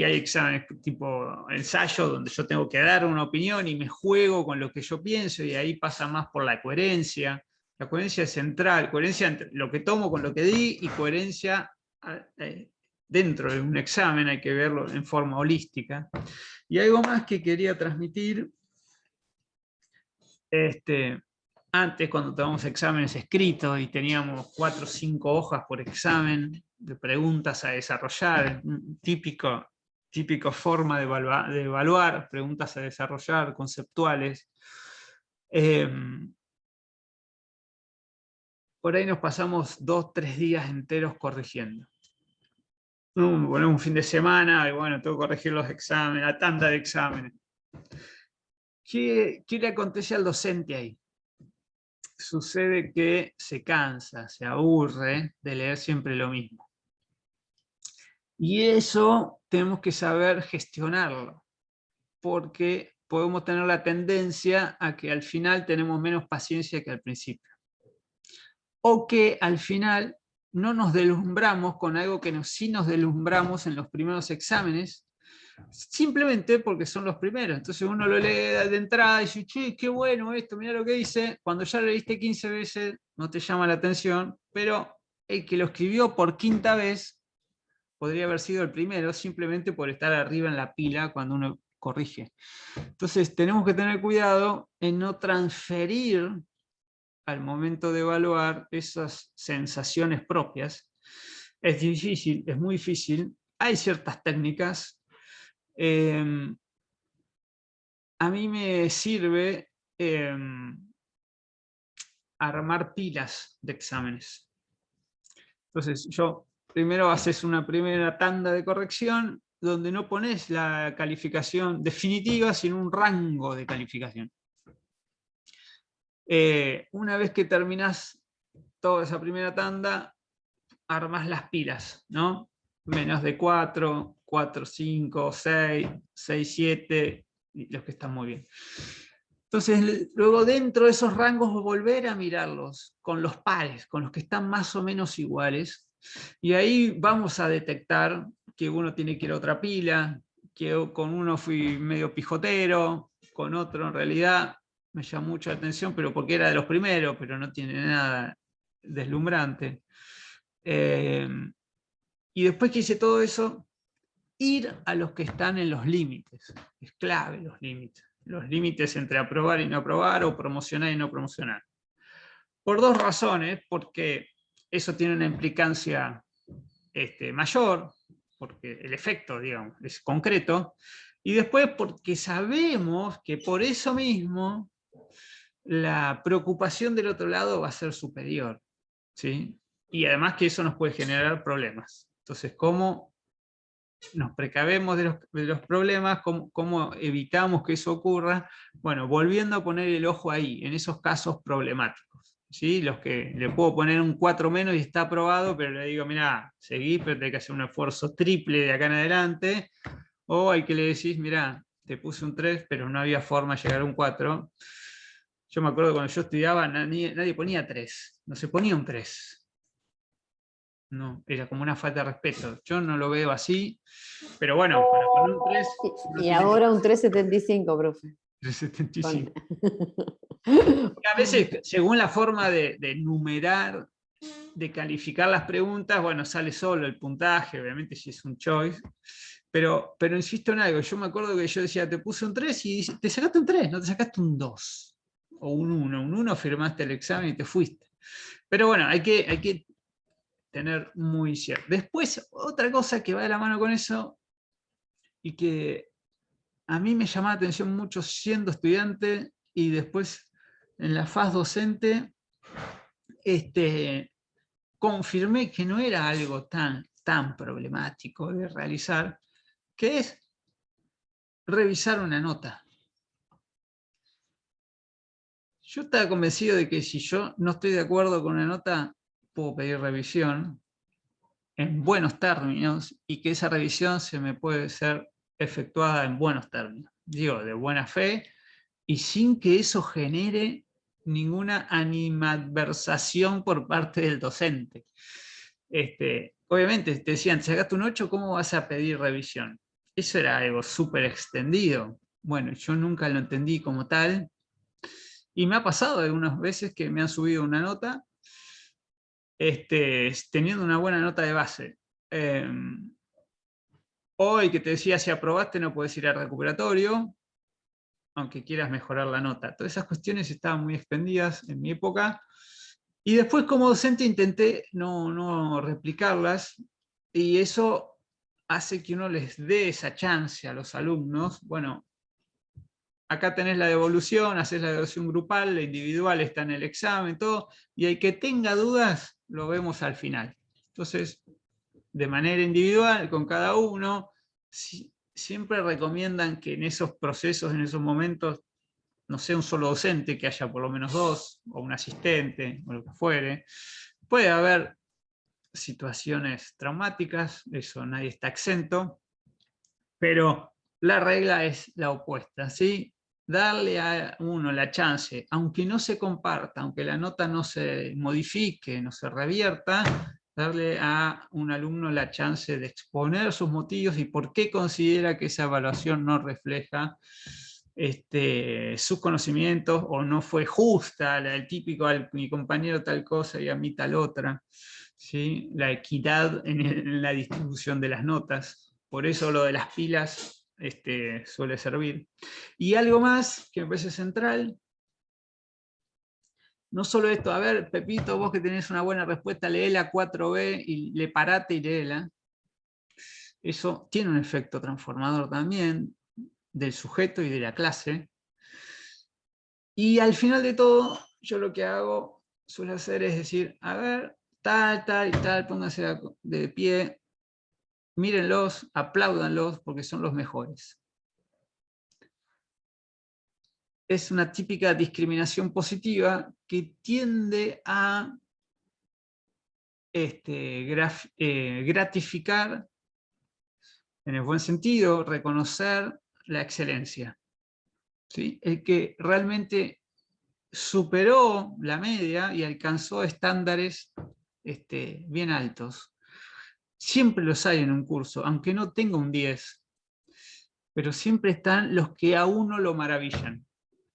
hay exámenes tipo ensayo donde yo tengo que dar una opinión y me juego con lo que yo pienso, y ahí pasa más por la coherencia. La coherencia es central, coherencia entre lo que tomo con lo que di y coherencia dentro de un examen, hay que verlo en forma holística. Y algo más que quería transmitir, antes cuando tomamos exámenes escritos y teníamos 4 o 5 hojas por examen de preguntas a desarrollar, típico forma de evaluar, preguntas a desarrollar, conceptuales. Por ahí nos pasamos 2 o 3 días enteros corrigiendo. Ponemos un fin de semana, y bueno, tengo que corregir los exámenes, la tanda de exámenes. ¿Qué le acontece al docente ahí? Sucede que se cansa, se aburre de leer siempre lo mismo. Y eso tenemos que saber gestionarlo, porque podemos tener la tendencia a que al final tenemos menos paciencia que al principio. O que al final no nos deslumbramos con algo que sí nos deslumbramos en los primeros exámenes, simplemente porque son los primeros. Entonces uno lo lee de entrada y dice, che, qué bueno esto, mirá lo que dice. Cuando ya lo leíste 15 veces no te llama la atención, pero el que lo escribió por 5ª vez podría haber sido el primero, simplemente por estar arriba en la pila cuando uno corrige. Entonces tenemos que tener cuidado en no transferir al momento de evaluar esas sensaciones propias. Es difícil, es muy difícil. Hay ciertas técnicas. A mí me sirve armar pilas de exámenes. Entonces, primero haces una primera tanda de corrección donde no pones la calificación definitiva, sino un rango de calificación. Una vez que terminás toda esa primera tanda, armás las pilas, ¿no? Menos de 4, 4, 5, 6, 6, 7, y los que están muy bien. Entonces, luego dentro de esos rangos volver a mirarlos con los pares, con los que están más o menos iguales, y ahí vamos a detectar que uno tiene que ir a otra pila, que con uno fui medio pijotero, con otro en realidad me llamó mucho la atención, pero porque era de los primeros, pero no tiene nada deslumbrante. Y después que hice todo eso, ir a los que están en los límites. Es clave los límites. Los límites entre aprobar y no aprobar, o promocionar y no promocionar. Por 2 razones, porque eso tiene una implicancia mayor, porque el efecto, digamos, es concreto, y después porque sabemos que por eso mismo la preocupación del otro lado va a ser superior, ¿sí? Y además que eso nos puede generar problemas. Entonces, ¿cómo nos precavemos de los problemas? ¿Cómo evitamos que eso ocurra? Bueno, volviendo a poner el ojo ahí, en esos casos problemáticos. ¿Sí? Los que le puedo poner un 4 menos y está aprobado, pero le digo, mira, seguí, pero tenés que hacer un esfuerzo triple de acá en adelante. O hay que le decís, mira, te puse un 3, pero no había forma de llegar a un 4. Yo me acuerdo cuando yo estudiaba, nadie ponía 3, no se ponía un 3. No, era como una falta de respeto. Yo no lo veo así, pero bueno, para poner un 3... Y ahora un 3.75, profe. 3.75. A veces, según la forma de numerar, de calificar las preguntas, bueno, sale solo el puntaje, obviamente si es un choice, pero insisto en algo, yo me acuerdo que yo decía, te puse un 3 y te sacaste un 3, no te sacaste un 2, o un 1, firmaste el examen y te fuiste. Pero bueno, hay que tener muy cierto. Después, otra cosa que va de la mano con eso, y que a mí me llamaba la atención mucho siendo estudiante, y después en la faz docente, confirmé que no era algo tan problemático de realizar, que es revisar una nota. Yo estaba convencido de que si yo no estoy de acuerdo con una nota, puedo pedir revisión en buenos términos, y que esa revisión se me puede ser efectuada en buenos términos. Digo, de buena fe, y sin que eso genere ninguna animadversación por parte del docente. Obviamente te decían, si sacaste un 8, ¿cómo vas a pedir revisión? Eso era algo súper extendido. Bueno, yo nunca lo entendí como tal, y me ha pasado algunas veces que me han subido una nota teniendo una buena nota de base. Hoy que te decía, si aprobaste no puedes ir al recuperatorio, aunque quieras mejorar la nota. Todas esas cuestiones estaban muy extendidas en mi época, y después como docente intenté no replicarlas, y eso hace que uno les dé esa chance a los alumnos. Bueno, acá tenés la devolución, haces la devolución grupal, la individual está en el examen, todo, y el que tenga dudas, lo vemos al final. Entonces, de manera individual, con cada uno, siempre recomiendan que en esos procesos, en esos momentos, no sea un solo docente, que haya por lo menos 2, o un asistente, o lo que fuere. Puede haber situaciones traumáticas, eso nadie está exento, pero la regla es la opuesta, ¿sí? Darle a uno la chance, aunque no se comparta, aunque la nota no se modifique, no se revierta, darle a un alumno la chance de exponer sus motivos y por qué considera que esa evaluación no refleja sus conocimientos, o no fue justa, el típico, mi compañero tal cosa y a mí tal otra. ¿Sí? La equidad en la distribución de las notas. Por eso lo de las pilas suele servir. Y algo más que me parece central, no solo esto, a ver, Pepito, vos que tenés una buena respuesta, léela 4B y le parate y léela. Eso tiene un efecto transformador también del sujeto y de la clase. Y al final de todo, yo lo que hago, suelo hacer es decir, a ver, tal y tal, pónganse de pie, mírenlos, apláudanlos porque son los mejores. Es una típica discriminación positiva que tiende a gratificar, en el buen sentido, reconocer la excelencia. ¿Sí? El que realmente superó la media y alcanzó estándares bien altos. Siempre los hay en un curso, aunque no tenga un 10, pero siempre están los que a uno lo maravillan.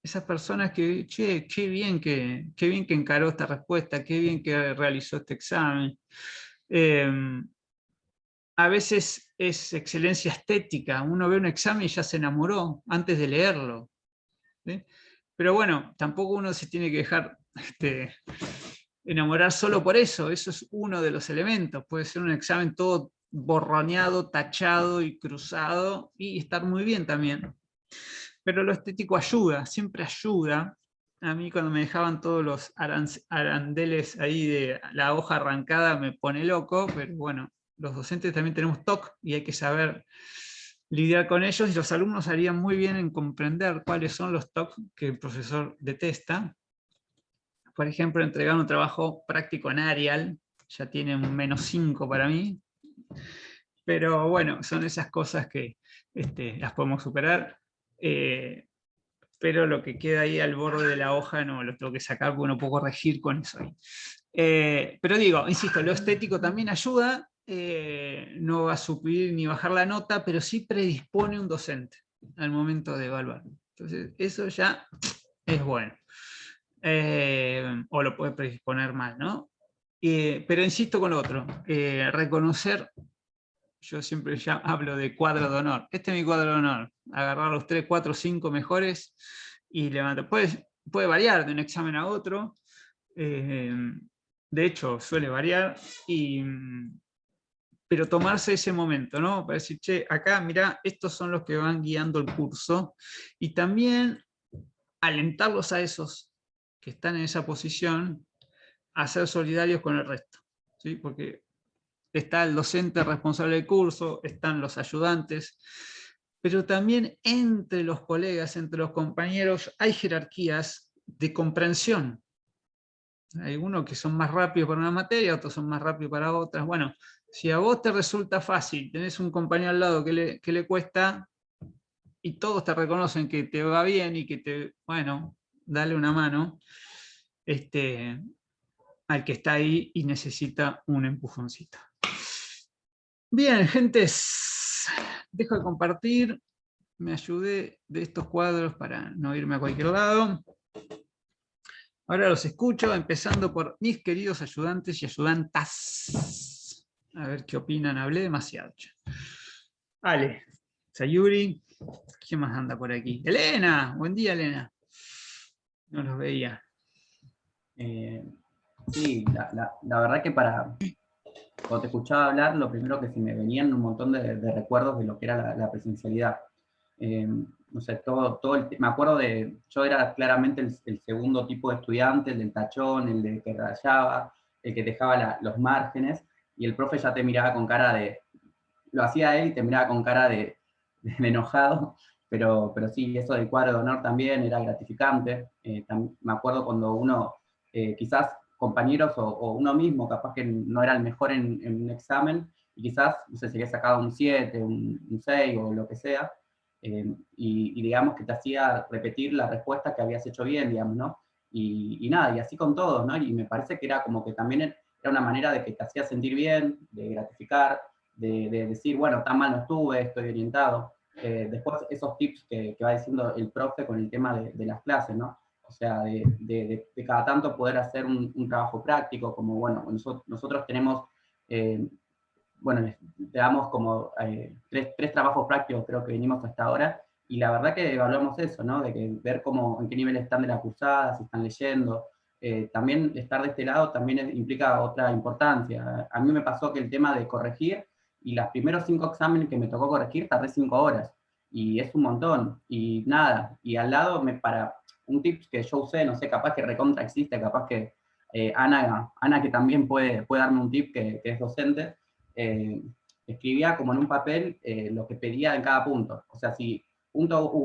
Esas personas que, che, qué bien que encaró esta respuesta, qué bien que realizó este examen. A veces es excelencia estética, uno ve un examen y ya se enamoró antes de leerlo. ¿Sí? Pero bueno, tampoco uno se tiene que dejar enamorar solo por eso. Eso es uno de los elementos. Puede ser un examen todo borroneado, tachado y cruzado, y estar muy bien también. Pero lo estético ayuda, siempre ayuda. A mí cuando me dejaban todos los arandeles ahí de la hoja arrancada me pone loco, pero bueno, los docentes también tenemos TOC y hay que saber lidiar con ellos, y los alumnos harían muy bien en comprender cuáles son los TOC que el profesor detesta. Por ejemplo, entregar un trabajo práctico en Arial, ya tiene un -5 para mí, pero bueno, son esas cosas que las podemos superar. Pero lo que queda ahí al borde de la hoja no lo tengo que sacar porque no puedo corregir con eso ahí. Pero digo, insisto, lo estético también ayuda, no va a subir ni bajar la nota, pero sí predispone un docente al momento de evaluar. Entonces, eso ya es bueno. O lo puede predisponer mal, ¿no? Pero insisto con lo otro, reconocer, yo siempre ya hablo de cuadro de honor. Este es mi cuadro de honor, agarrar los 3, 4, 5 mejores y levantar. Puede variar de un examen a otro, de hecho suele variar, pero tomarse ese momento, ¿no? Para decir, che, acá, mirá, estos son los que van guiando el curso, y también alentarlos a esos que están en esa posición a ser solidarios con el resto, ¿sí? Porque está el docente responsable del curso, están los ayudantes, pero también entre los colegas, entre los compañeros, hay jerarquías de comprensión. Hay algunos que son más rápidos para una materia, otros son más rápidos para otras. Bueno, si a vos te resulta fácil, tenés un compañero al lado que le cuesta, y todos te reconocen que te va bien y que bueno, dale una mano al que está ahí y necesita un empujoncito. Bien, gentes, dejo de compartir. Me ayudé de estos cuadros para no irme a cualquier lado. Ahora los escucho, empezando por mis queridos ayudantes y ayudantas. A ver qué opinan, hablé demasiado. Ale, Sayuri, ¿quién más anda por aquí? Elena, buen día, Elena. No los veía. Sí, la verdad que cuando te escuchaba hablar, lo primero que se me venían un montón de recuerdos de lo que era la presencialidad. No sé, me acuerdo yo era claramente el segundo tipo de estudiante, el del tachón, el de que rayaba, el que dejaba los márgenes, y el profe ya te miraba con cara lo hacía él y te miraba con cara de enojado, pero sí, eso del cuadro de honor también era gratificante. Me acuerdo cuando uno, quizás compañeros o uno mismo, capaz que no era el mejor en un examen, y quizás, no sé, se había sacado un 7, un 6 o lo que sea, y digamos que te hacía repetir la respuesta que habías hecho bien, digamos, ¿no? Y nada, y así con todos, ¿no? Y me parece que era como que también era una manera de que te hacía sentir bien, de gratificar, de decir, bueno, tan mal no estuve, estoy orientado. Después esos tips que va diciendo el profe con el tema de las clases, ¿no? O sea, de cada tanto poder hacer un trabajo práctico, como, bueno, nosotros tenemos, bueno, le damos como 3 trabajos prácticos, creo que venimos hasta ahora, y la verdad que evaluamos eso, ¿no? De que ver en qué nivel están de la cursada, si están leyendo. También estar de este lado también implica otra importancia. A mí me pasó que el tema de corregir, y los primeros 5 exámenes que me tocó corregir, tardé 5 horas, y es un montón, y nada, y al lado para un tip que yo usé, no sé, capaz que recontra existe, capaz que Ana que también puede darme un tip, que es docente, escribía como en un papel lo que pedía en cada punto. O sea, si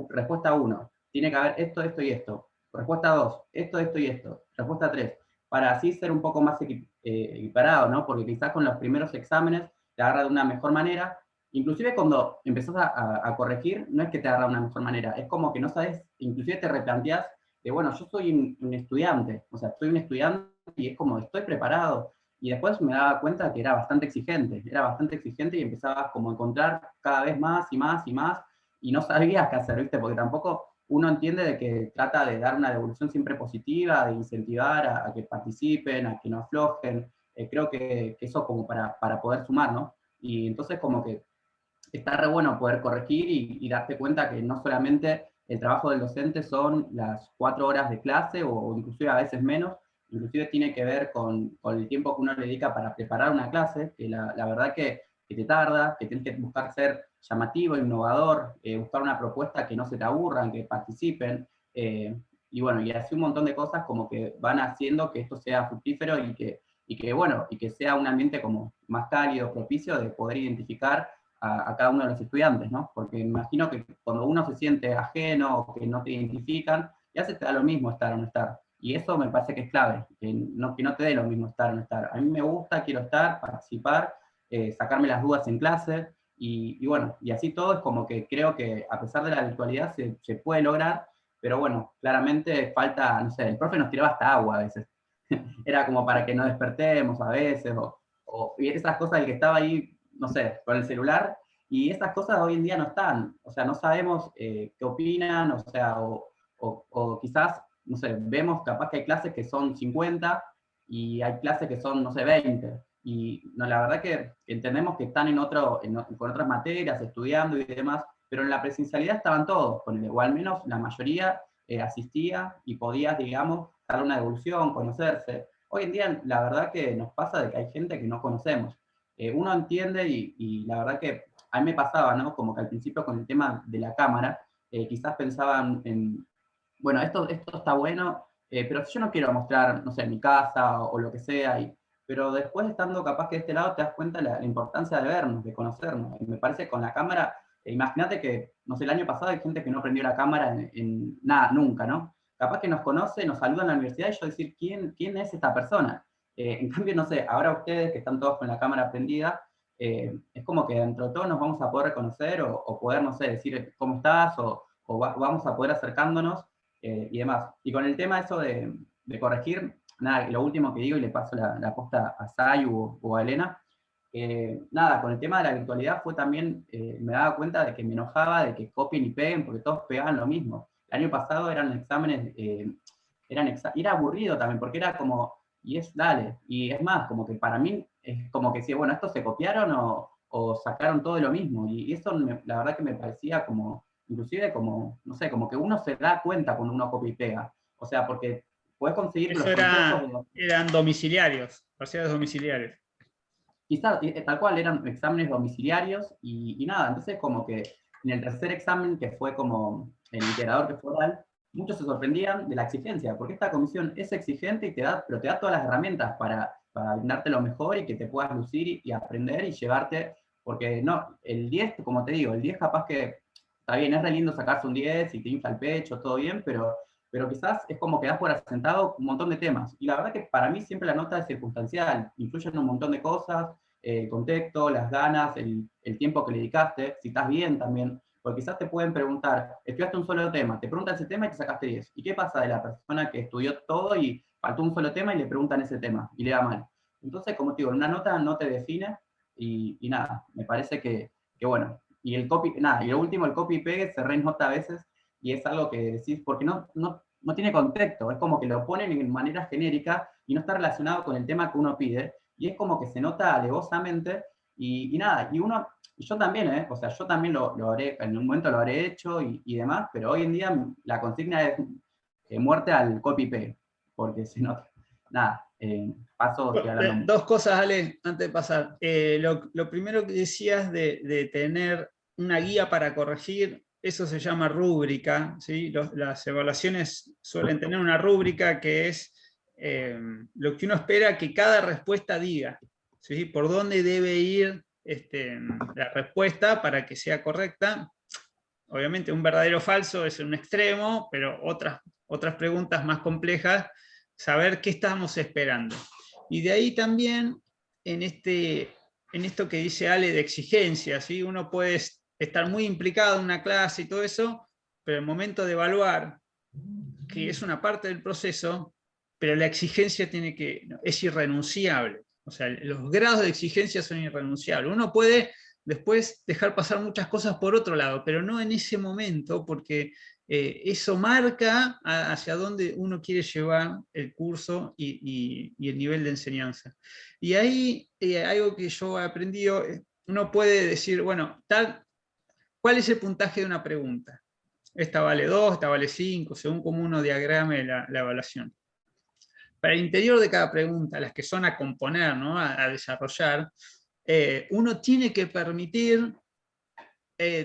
respuesta 1, tiene que haber esto, esto y esto. Respuesta 2, esto, esto y esto. Respuesta 3, para así ser un poco más equiparado, ¿no? Porque quizás con los primeros exámenes te agarra de una mejor manera. Inclusive cuando empezás a corregir, no es que te agarra de una mejor manera, es como que no sabes, inclusive te replanteás de, bueno, yo soy un estudiante, o sea, soy un estudiante y es como, estoy preparado. Y después me daba cuenta que era bastante exigente y empezaba como a encontrar cada vez más y más y más, y no sabías qué hacer, ¿viste? Porque tampoco uno entiende de que trata de dar una devolución siempre positiva, de incentivar a que participen, a que no aflojen. Creo que eso como para poder sumar, ¿no? Y entonces como que está re bueno poder corregir y darte cuenta que no solamente el trabajo del docente son las 4 horas de clase, o inclusive a veces menos, inclusive tiene que ver con el tiempo que uno le dedica para preparar una clase, que la verdad que te tarda, que tienes que buscar ser llamativo, innovador, buscar una propuesta que no se te aburran, que participen, y bueno, y así un montón de cosas como que van haciendo que esto sea fructífero y que sea un ambiente como más cálido, propicio de poder identificar a cada uno de los estudiantes, ¿no? Porque me imagino que cuando uno se siente ajeno o que no te identifican, ya se te da lo mismo estar o no estar. Y eso me parece que es clave, que no te dé lo mismo estar o no estar. A mí me gusta, quiero estar, participar, sacarme las dudas en clase, y bueno, y así todo es como que creo que a pesar de la virtualidad se puede lograr, pero bueno, claramente falta, no sé, el profe nos tiraba hasta agua a veces. Era como para que nos despertemos a veces, y esas cosas del que estaba ahí, no sé, con el celular, y esas cosas hoy en día no están, o sea, no sabemos qué opinan, o sea, o quizás no sé, vemos capaz que hay clases que son 50 y hay clases que son, no sé, 20. Y no, la verdad que entendemos que están con otras materias, estudiando y demás, pero en la presencialidad estaban todos, o al menos la mayoría asistía y podía, digamos, dar una devolución, conocerse. Hoy en día, la verdad que nos pasa de que hay gente que no conocemos. Uno entiende y la verdad que a mí me pasaba, ¿no? Como que al principio con el tema de la cámara, quizás pensaban en, bueno, esto está bueno, pero si yo no quiero mostrar, no sé, mi casa o lo que sea, pero después estando capaz que de este lado te das cuenta la importancia de vernos, de conocernos. Y me parece que con la cámara, imagínate que, no sé, el año pasado hay gente que no prendió la cámara en nada, nunca, ¿no? Capaz que nos conoce, nos saluda en la universidad y yo decir, ¿quién es esta persona? En cambio, no sé, ahora ustedes que están todos con la cámara prendida, es como que dentro de todo nos vamos a poder reconocer o poder, no sé, decir cómo estás o vamos a poder acercándonos y demás. Y con el tema eso de corregir, nada, lo último que digo y le paso la posta a Sayu o a Elena, nada, con el tema de la virtualidad fue también, me daba cuenta de que me enojaba de que copien y peguen porque todos pegaban lo mismo. El año pasado eran exámenes, y era aburrido también porque era como, y es dale, y es más, como que para mí es como que decía, bueno, estos se copiaron o sacaron todo de lo mismo, y eso la verdad que me parecía como, inclusive como, no sé, como que uno se da cuenta cuando uno copia y pega, o sea, porque puedes conseguir Eso los conceptos eran domiciliarios, parciales domiciliarios. quizás tal cual eran exámenes domiciliarios y nada, entonces como que en el tercer examen, que fue como el iterador que fue oral, muchos se sorprendían de la exigencia, porque esta comisión es exigente y pero te da todas las herramientas para brindarte lo mejor y que te puedas lucir y aprender y llevarte, porque no, el 10, como te digo, el 10 capaz que está bien, es re lindo sacarse un 10 y te infla el pecho, todo bien, pero quizás es como que das por asentado un montón de temas. Y la verdad que para mí siempre la nota es circunstancial, influye en un montón de cosas, el contexto, las ganas, el tiempo que le dedicaste, si estás bien también, porque quizás te pueden preguntar, estudiaste un solo tema, te preguntan ese tema y te sacaste 10. ¿Y qué pasa de la persona que estudió todo y faltó un solo tema y le preguntan ese tema y le da mal? Entonces, como te digo, una nota no te define y nada, me parece que bueno, y el copy, nada, y lo último, el copy y pegue se renota a veces y es algo que decís, porque no tiene contexto, es como que lo ponen en manera genérica y no está relacionado con el tema que uno pide, y es como que se nota alevosamente, y nada, y yo también, o sea, yo también lo haré, en un momento lo habré hecho y demás, pero hoy en día la consigna es muerte al copy-paste, porque se nota, nada, paso, estoy hablando mucho. Dos cosas, Ale, antes de pasar. Lo primero que decías de tener una guía para corregir, eso se llama rúbrica, ¿sí? Las evaluaciones suelen tener una rúbrica que es lo que uno espera que cada respuesta diga, ¿sí? Por dónde debe ir la respuesta para que sea correcta. Obviamente un verdadero o falso es un extremo, pero otras preguntas más complejas, saber qué estamos esperando. Y de ahí también, en esto que dice Ale de exigencia, ¿sí? Uno puede estar muy implicado en una clase y todo eso, pero el momento de evaluar, que es una parte del proceso, pero la exigencia es irrenunciable. O sea, los grados de exigencia son irrenunciables. Uno puede después dejar pasar muchas cosas por otro lado, pero no en ese momento, porque eso marca hacia dónde uno quiere llevar el curso y el nivel de enseñanza. Y ahí algo que yo he aprendido, uno puede decir, bueno, ¿cuál es el puntaje de una pregunta? Esta vale 2, esta vale 5, según cómo uno diagrame la evaluación. Para el interior de cada pregunta, las que son a componer, ¿no? a desarrollar, uno tiene que permitir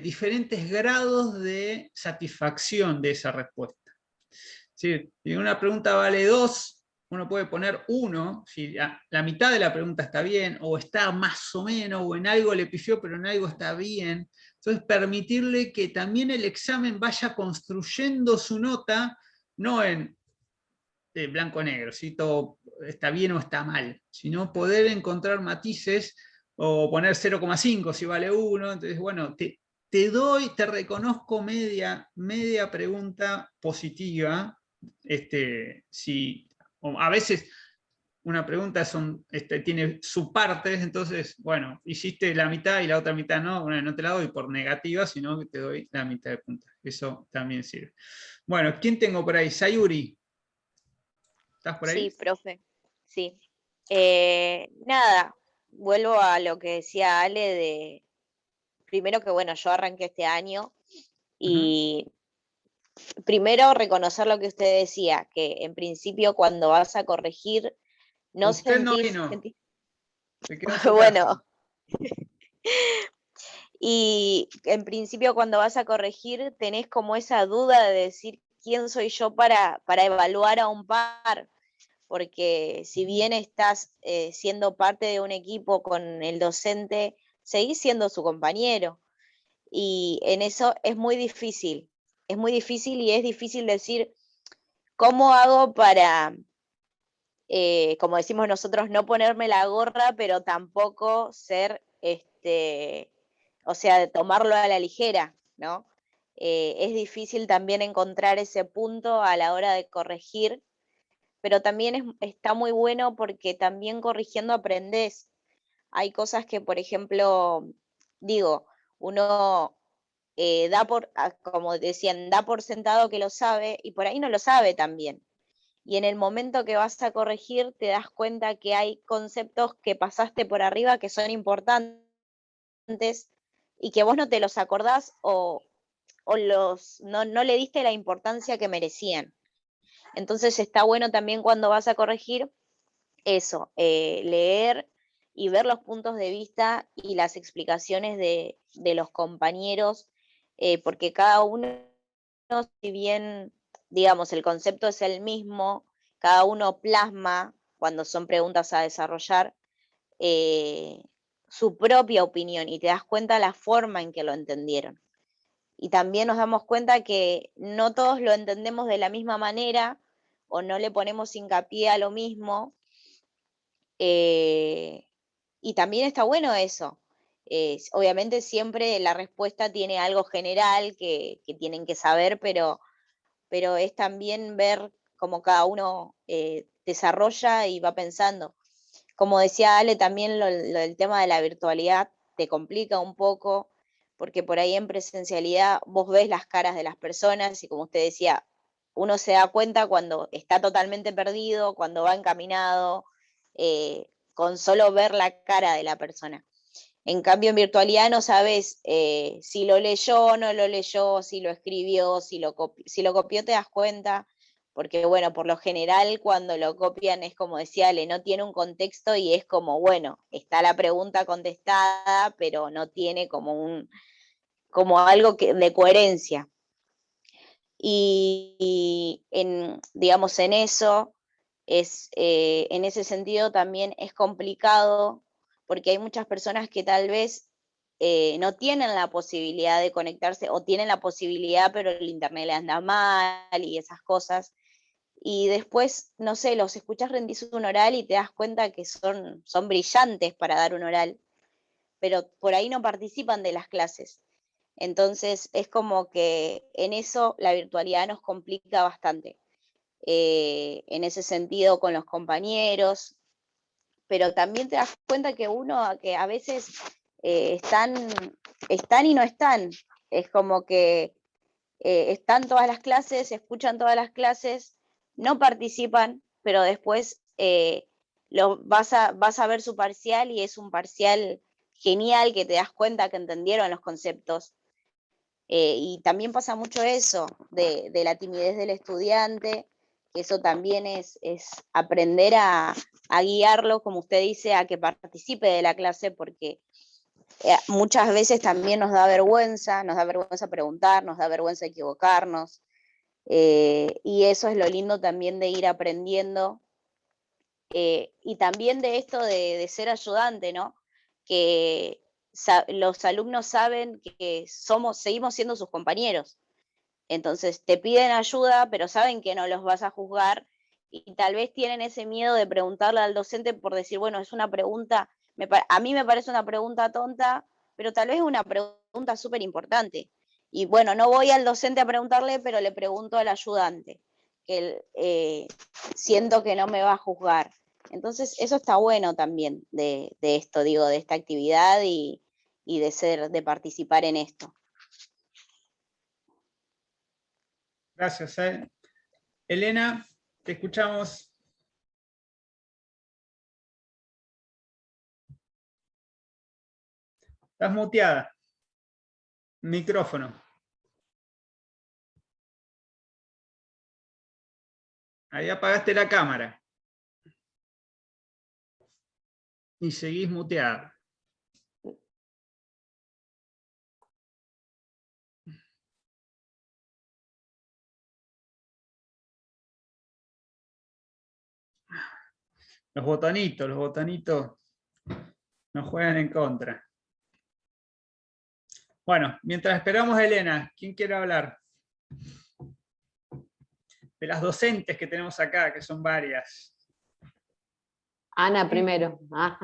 diferentes grados de satisfacción de esa respuesta. Si una pregunta vale 2, uno puede poner 1, si la mitad de la pregunta está bien, o está más o menos, o en algo le pifió, pero en algo está bien. Entonces, permitirle que también el examen vaya construyendo su nota, no en blanco-negro, si todo está bien o está mal, sino poder encontrar matices o poner 0,5 si vale 1. Entonces, bueno, te reconozco media pregunta positiva. A veces una pregunta tiene subpartes, entonces, bueno, hiciste la mitad y la otra mitad no, bueno, no te la doy por negativa, sino que te doy la mitad de puntaje. Eso también sirve. Bueno, ¿quién tengo por ahí? Sayuri. ¿Estás por ahí? Sí, profe, sí. Nada, vuelvo a lo que decía Ale de, primero que bueno, yo arranqué este año y primero reconocer lo que usted decía, que en principio cuando vas a corregir, no Usted no sentís, vino. Se quedó en su bueno, casa. y en principio cuando vas a corregir tenés como esa duda de decir quién soy yo para evaluar a un par, porque si bien estás siendo parte de un equipo con el docente, seguís siendo su compañero. Y en eso es muy difícil y es difícil decir, ¿cómo hago para, como decimos nosotros, no ponerme la gorra, pero tampoco ser, o sea, de tomarlo a la ligera, ¿no? Es difícil también encontrar ese punto a la hora de corregir, pero también está muy bueno porque también corrigiendo aprendés. Hay cosas que, por ejemplo, digo, uno como decían, da por sentado que lo sabe y por ahí no lo sabe también. Y en el momento que vas a corregir te das cuenta que hay conceptos que pasaste por arriba que son importantes y que vos no te los acordás o no le diste la importancia que merecían. Entonces está bueno también cuando vas a corregir eso, leer y ver los puntos de vista y las explicaciones de los compañeros, porque cada uno, si bien, digamos, el concepto es el mismo, cada uno plasma, cuando son preguntas a desarrollar, eh, su propia opinión y te das cuenta la forma en que lo entendieron. Y también nos damos cuenta que no todos lo entendemos de la misma manera o no le ponemos hincapié a lo mismo. Y también está bueno eso. Obviamente siempre la respuesta tiene algo general que tienen que saber, pero es también ver cómo cada uno desarrolla y va pensando. Como decía Ale, también lo del tema de la virtualidad te complica un poco, porque por ahí en presencialidad vos ves las caras de las personas y como usted decía, uno se da cuenta cuando está totalmente perdido, cuando va encaminado, con solo ver la cara de la persona. En cambio, en virtualidad no sabes si lo leyó, no lo leyó, si lo escribió, si lo copió, te das cuenta, porque bueno, por lo general cuando lo copian es como decía Ale, no tiene un contexto y es como, bueno, está la pregunta contestada, pero no tiene como algo de coherencia. Y digamos, en eso, en ese sentido también es complicado porque hay muchas personas que tal vez no tienen la posibilidad de conectarse o tienen la posibilidad pero el internet le anda mal y esas cosas. Y después, no sé, los escuchas rendir un oral y te das cuenta que son brillantes para dar un oral, pero por ahí no participan de las clases. Entonces es como que en eso la virtualidad nos complica bastante. En ese sentido con los compañeros, pero también te das cuenta que que a veces están y no están. Es como que están todas las clases, escuchan todas las clases, no participan, pero después vas a ver su parcial y es un parcial genial que te das cuenta que entendieron los conceptos. Y también pasa mucho eso, de la timidez del estudiante, que eso también es aprender a guiarlo, como usted dice, a que participe de la clase, porque muchas veces también nos da vergüenza preguntar, nos da vergüenza equivocarnos, y eso es lo lindo también de ir aprendiendo, y también de esto de ser ayudante, ¿no? Que los alumnos saben que seguimos siendo sus compañeros. Entonces te piden ayuda, pero saben que no los vas a juzgar y tal vez tienen ese miedo de preguntarle al docente por decir, bueno, es una pregunta, a mí me parece una pregunta tonta, pero tal vez es una pregunta súper importante. Y bueno, no voy al docente a preguntarle, pero le pregunto al ayudante, que siento que no me va a juzgar. Entonces, eso está bueno también de esto, digo, de esta actividad y de participar en esto. Gracias. Elena, te escuchamos. Estás muteada. Micrófono. Ahí apagaste la cámara. Y seguís muteada. Los botonitos nos juegan en contra. Bueno, mientras esperamos a Elena, ¿quién quiere hablar? De las docentes que tenemos acá, que son varias. Ana primero. Ah.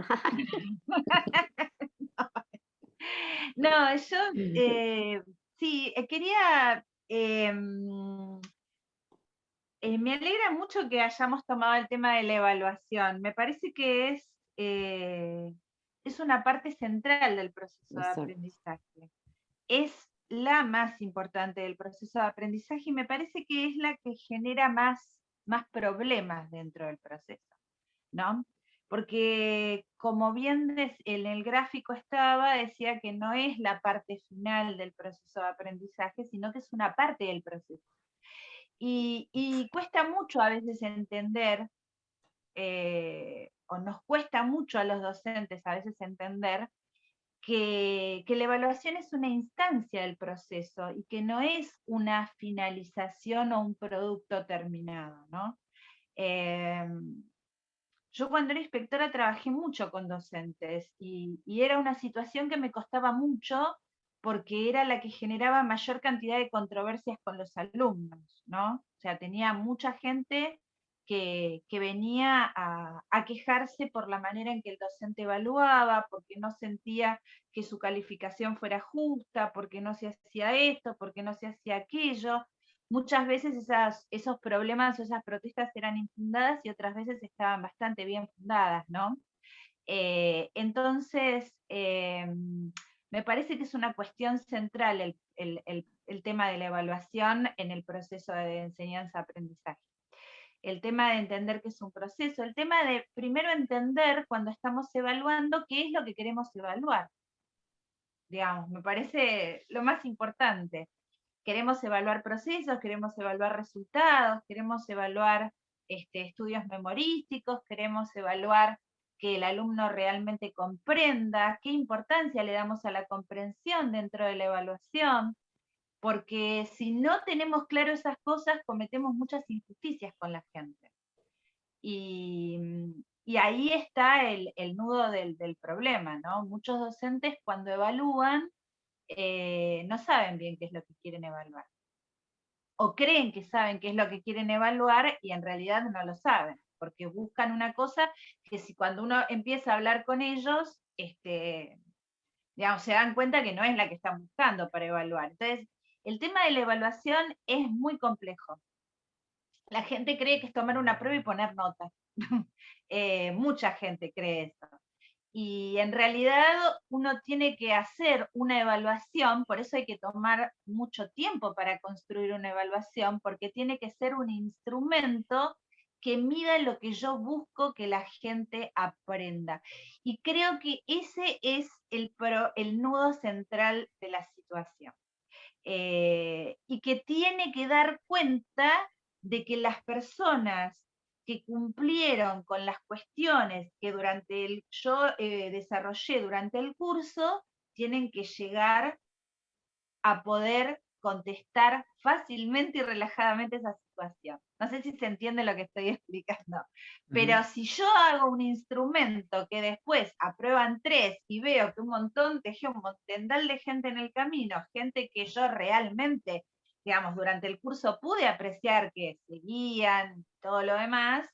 No, yo sí, quería, me alegra mucho que hayamos tomado el tema de la evaluación. Me parece que es una parte central del proceso de Exacto. aprendizaje. Es la más importante del proceso de aprendizaje y me parece que es la que genera más problemas dentro del proceso, ¿no? Porque como bien en el gráfico decía que no es la parte final del proceso de aprendizaje, sino que es una parte del proceso. Y cuesta mucho a veces entender, o nos cuesta mucho a los docentes a veces entender, que la evaluación es una instancia del proceso y que no es una finalización o un producto terminado, ¿no? Yo cuando era inspectora trabajé mucho con docentes y era una situación que me costaba mucho porque era la que generaba mayor cantidad de controversias con los alumnos, ¿no? O sea, tenía mucha gente que venía a quejarse por la manera en que el docente evaluaba, porque no sentía que su calificación fuera justa, porque no se hacía esto, porque no se hacía aquello. Muchas veces esos problemas o esas protestas eran infundadas y otras veces estaban bastante bien fundadas, ¿no? Entonces, me parece que es una cuestión central el tema de la evaluación en el proceso de enseñanza-aprendizaje. El tema de entender que es un proceso, el tema de primero entender cuando estamos evaluando qué es lo que queremos evaluar. Digamos, me parece lo más importante. Queremos evaluar procesos, queremos evaluar resultados, queremos evaluar estudios memorísticos, queremos evaluar que el alumno realmente comprenda, qué importancia le damos a la comprensión dentro de la evaluación, porque si no tenemos claro esas cosas, cometemos muchas injusticias con la gente. Y ahí está el nudo del problema, ¿no? Muchos docentes cuando evalúan no saben bien qué es lo que quieren evaluar. O creen que saben qué es lo que quieren evaluar y en realidad no lo saben, porque buscan una cosa que si cuando uno empieza a hablar con ellos, digamos, se dan cuenta que no es la que están buscando para evaluar. Entonces, el tema de la evaluación es muy complejo. La gente cree que es tomar una prueba y poner notas. Mucha gente cree eso. Y en realidad uno tiene que hacer una evaluación, por eso hay que tomar mucho tiempo para construir una evaluación, porque tiene que ser un instrumento que mida lo que yo busco que la gente aprenda. Y creo que ese es el nudo central de la situación. Y que tiene que dar cuenta de que las personas que cumplieron con las cuestiones que yo desarrollé durante el curso, tienen que llegar a poder contestar fácilmente y relajadamente esa situación. No sé si se entiende lo que estoy explicando, pero si yo hago un instrumento que después aprueban 3 y veo que un montón de gente en el camino, gente que yo realmente, digamos, durante el curso pude apreciar que seguían, todo lo demás,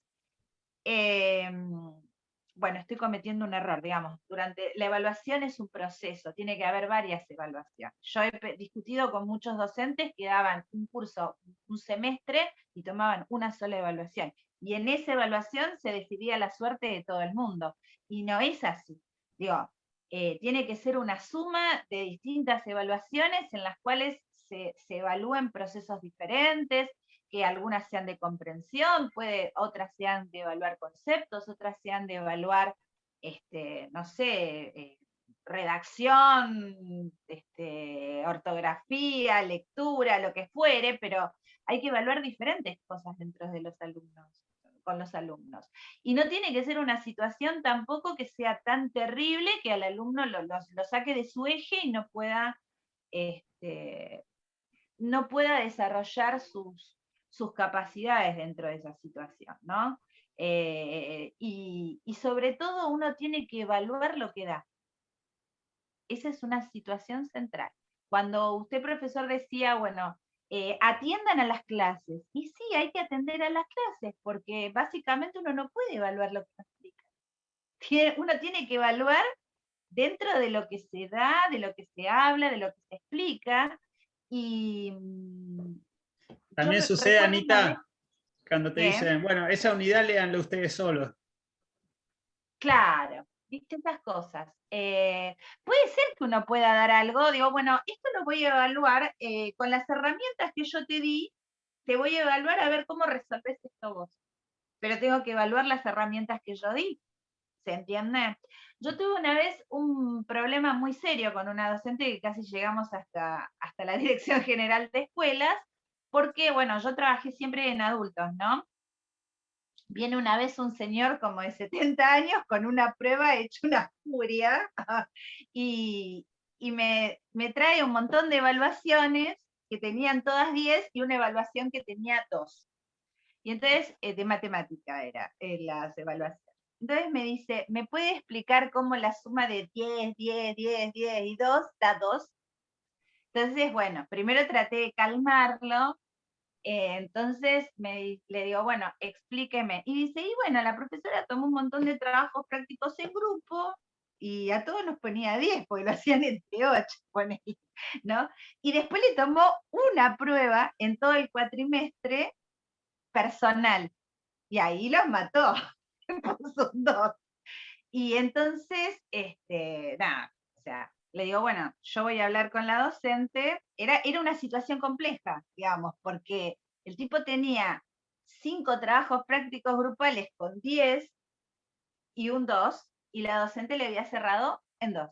bueno, estoy cometiendo un error, digamos, durante la evaluación es un proceso, tiene que haber varias evaluaciones. Yo he discutido con muchos docentes que daban un curso, un semestre, y tomaban una sola evaluación. Y en esa evaluación se decidía la suerte de todo el mundo. Y no es así. Digo, tiene que ser una suma de distintas evaluaciones en las cuales se evalúen procesos diferentes, que algunas sean de comprensión, otras sean de evaluar conceptos, otras sean de evaluar, no sé, redacción, ortografía, lectura, lo que fuere, pero hay que evaluar diferentes cosas dentro de los alumnos, con los alumnos. Y no tiene que ser una situación tampoco que sea tan terrible que al alumno lo saque de su eje y no pueda desarrollar sus capacidades dentro de esa situación, ¿no? Y sobre todo uno tiene que evaluar lo que da. Esa es una situación central. Cuando usted, profesor, decía, bueno, atiendan a las clases, y sí, hay que atender a las clases, porque básicamente uno no puede evaluar lo que se explica. Uno tiene que evaluar dentro de lo que se da, de lo que se habla, de lo que se explica, y También yo sucede, recuerdo una vez Anita, cuando te que, dicen, bueno, esa unidad léanlo ustedes solos. claro, viste esas cosas. Puede ser que uno pueda dar algo, digo, bueno, esto lo voy a evaluar con las herramientas que yo te di, te voy a evaluar a ver cómo resolves esto vos. Pero tengo que evaluar las herramientas que yo di, ¿se entiende? Yo tuve una vez un problema muy serio con una docente que casi llegamos hasta la Dirección General de Escuelas, porque, bueno, yo trabajé siempre en adultos, ¿no? Viene una vez un señor como de 70 años con una prueba hecha una furia y me trae un montón de evaluaciones que tenían todas 10 y una evaluación que tenía 2. Y entonces, de matemática era las evaluaciones. Entonces me dice, ¿me puede explicar cómo la suma de 10, 10, 10, 10 y 2 da 2? Entonces, bueno, primero traté de calmarlo. Entonces le digo, bueno, explíqueme. Y dice, y bueno, la profesora tomó un montón de trabajos prácticos en grupo y a todos nos ponía 10, porque lo hacían entre 8, ¿no? Y después le tomó una prueba en todo el cuatrimestre personal, y ahí los mató, puso un 2. Y entonces, nada, o sea, le digo, bueno, yo voy a hablar con la docente. Era una situación compleja, digamos, porque el tipo tenía 5 trabajos prácticos grupales con 10 y un 2, y la docente le había cerrado en 2.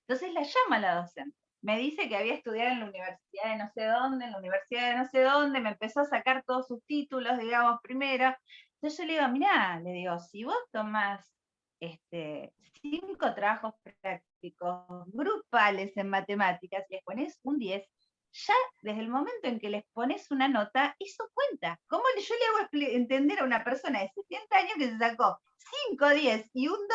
Entonces la llama la docente. Me dice que había estudiado en la universidad de no sé dónde, en la universidad de no sé dónde, me empezó a sacar todos sus títulos, digamos, primero. Entonces yo le digo, mirá, le digo, si vos tomás 5 trabajos prácticos grupales en matemáticas y les pones un 10, ya desde el momento en que les pones una nota, eso cuenta. ¿Cómo yo le hago entender a una persona de 70 años que se sacó 5, 10 y un 2,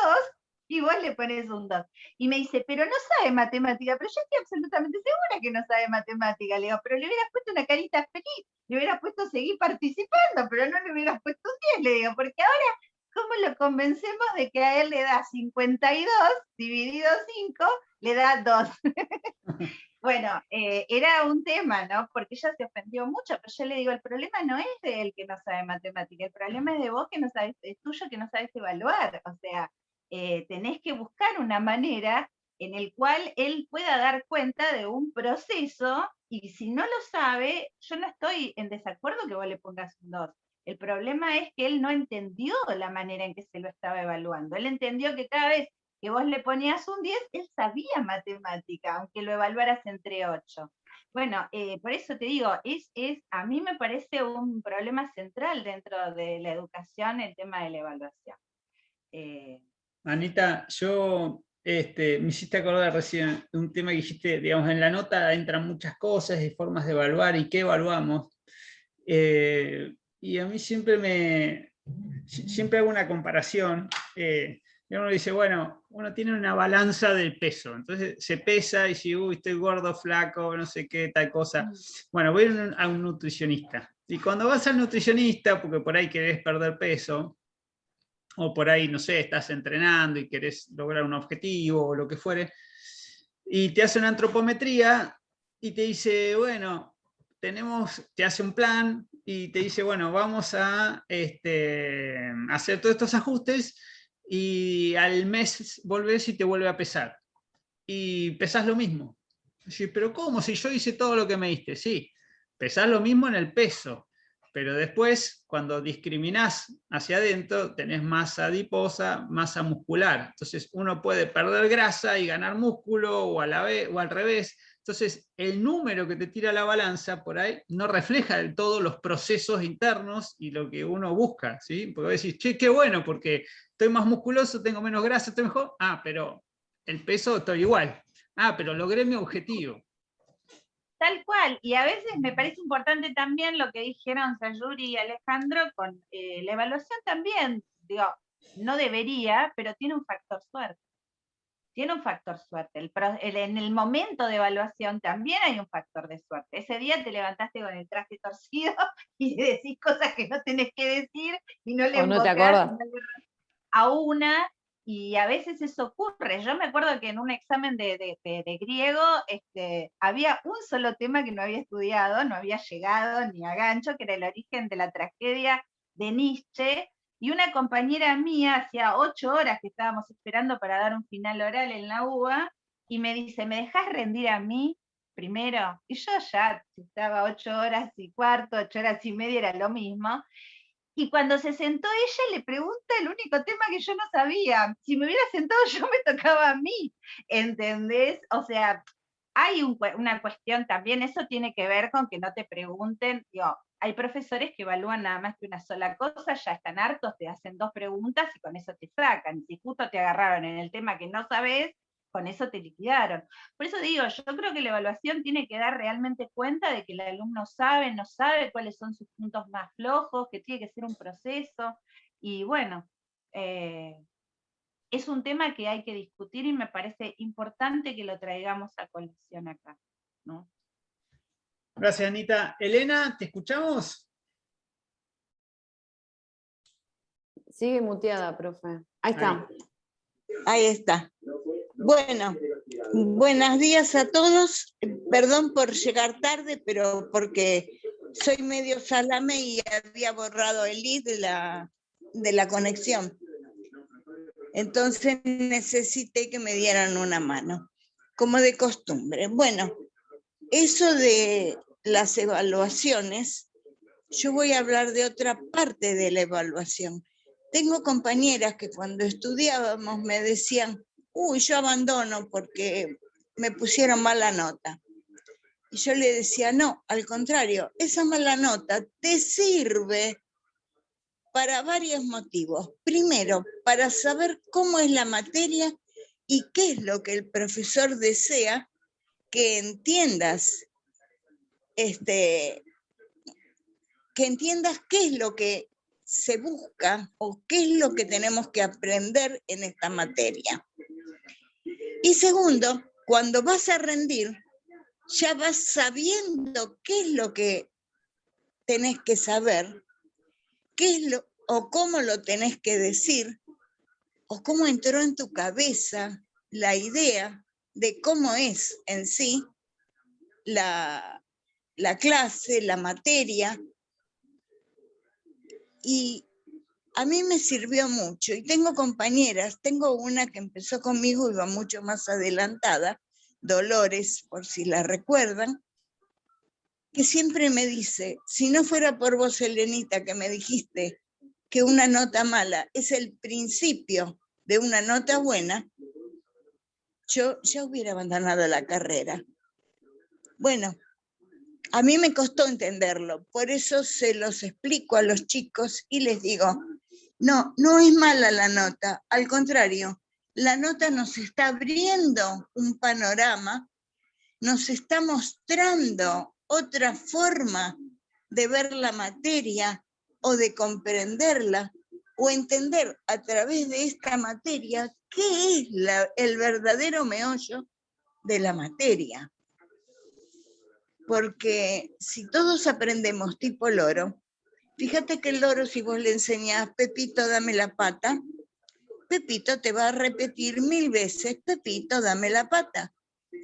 y vos le pones un 2? Y me dice, pero no sabe matemática. Pero yo estoy absolutamente segura que no sabe matemática. Le digo, pero le hubieras puesto una carita feliz, le hubieras puesto seguir participando, pero no le hubieras puesto un 10, le digo, porque ahora, ¿cómo lo convencemos de que a él le da 52 dividido 5, le da 2? Bueno, era un tema, ¿no? Porque ella se ofendió mucho, pero yo le digo, el problema no es de él que no sabe matemática, el problema es de vos que no sabes, es tuyo que no sabes evaluar. O sea, tenés que buscar una manera en el cual él pueda dar cuenta de un proceso, y si no lo sabe, yo no estoy en desacuerdo que vos le pongas un 2. El problema es que él no entendió la manera en que se lo estaba evaluando. Él entendió que cada vez que vos le ponías un 10, él sabía matemática, aunque lo evaluaras entre 8. Bueno, por eso te digo, a mí me parece un problema central dentro de la educación el tema de la evaluación. Anita, yo me hiciste acordar recién de un tema que dijiste, digamos, en la nota entran muchas cosas y formas de evaluar y qué evaluamos. Y a mí siempre hago una comparación. Y uno dice, bueno, uno tiene una balanza del peso, entonces se pesa y dice, uy, estoy gordo, flaco, no sé qué, tal cosa. Bueno, voy a un nutricionista. Y cuando vas al nutricionista, porque por ahí querés perder peso, o por ahí, no sé, estás entrenando y querés lograr un objetivo o lo que fuere, y te hace una antropometría y te dice, bueno, te hace un plan y te dice, bueno, vamos a hacer todos estos ajustes y al mes volvés y te vuelve a pesar. Y pesás lo mismo. Pero ¿cómo? Si yo hice todo lo que me diste, sí, pesás lo mismo en el peso, pero después, cuando discriminás hacia adentro, tenés masa adiposa, masa muscular. Entonces uno puede perder grasa y ganar músculo, o al revés. Entonces el número que te tira la balanza por ahí no refleja del todo los procesos internos y lo que uno busca, ¿sí? Porque vos decís, che, qué bueno, porque estoy más musculoso, tengo menos grasa, estoy mejor. Ah, pero el peso estoy igual. Ah, pero logré mi objetivo. Tal cual, y a veces me parece importante también lo que dijeron Sayuri y Alejandro con la evaluación también, digo, no debería, pero tiene un factor suerte. Tiene un factor suerte. En el momento de evaluación también hay un factor de suerte. Ese día te levantaste con el traje torcido y decís cosas que no tenés que decir y no le O no te enfocás acordás. a una. Y a veces eso ocurre. Yo me acuerdo que en un examen de griego había un solo tema que no había estudiado, no había llegado ni a gancho, que era el origen de la tragedia de Nietzsche, y una compañera mía, hacía 8 horas que estábamos esperando para dar un final oral en la UBA, y me dice, ¿me dejás rendir a mí primero? Y yo ya estaba 8 horas y cuarto, 8 horas y media, era lo mismo. Y cuando se sentó ella, le pregunta el único tema que yo no sabía. Si me hubiera sentado yo, me tocaba a mí, ¿entendés? O sea, hay una cuestión también, eso tiene que ver con que no te pregunten, digo, hay profesores que evalúan nada más que una sola cosa, ya están hartos, te hacen 2 preguntas y con eso te sacan. Si justo te agarraron en el tema que no sabes, con eso te liquidaron. Por eso digo, yo creo que la evaluación tiene que dar realmente cuenta de que el alumno sabe, no sabe cuáles son sus puntos más flojos, que tiene que ser un proceso, y bueno, es un tema que hay que discutir y me parece importante que lo traigamos a colación acá, ¿no? Gracias, Anita. Elena, ¿te escuchamos? Sigue muteada, profe. Ahí está. Ahí está. Bueno, buenos días a todos. Perdón por llegar tarde, pero porque soy medio salame y había borrado el link de la conexión. Entonces necesité que me dieran una mano, como de costumbre. Bueno, eso de las evaluaciones, yo voy a hablar de otra parte de la evaluación. Tengo compañeras que cuando estudiábamos me decían, uy, yo abandono porque me pusieron mala nota. Y yo le decía, no, al contrario, esa mala nota te sirve para varios motivos. Primero, para saber cómo es la materia y qué es lo que el profesor desea que entiendas, que entiendas qué es lo que se busca o qué es lo que tenemos que aprender en esta materia. Y segundo, cuando vas a rendir, ya vas sabiendo qué es lo que tenés que saber, qué es o cómo lo tenés que decir, o cómo entró en tu cabeza la idea de cómo es en sí la clase, la materia. Y a mí me sirvió mucho. Y tengo compañeras, tengo una que empezó conmigo y va mucho más adelantada, Dolores, por si la recuerdan, que siempre me dice, si no fuera por vos, Elenita, que me dijiste que una nota mala es el principio de una nota buena, yo ya hubiera abandonado la carrera. Bueno, a mí me costó entenderlo, por eso se los explico a los chicos y les digo, no, no es mala la nota, al contrario, la nota nos está abriendo un panorama, nos está mostrando otra forma de ver la materia o de comprenderla o entender a través de esta materia qué es el verdadero meollo de la materia. Porque si todos aprendemos tipo loro, fíjate que el loro, si vos le enseñás, Pepito, dame la pata, Pepito te va a repetir 1000 veces, Pepito, dame la pata,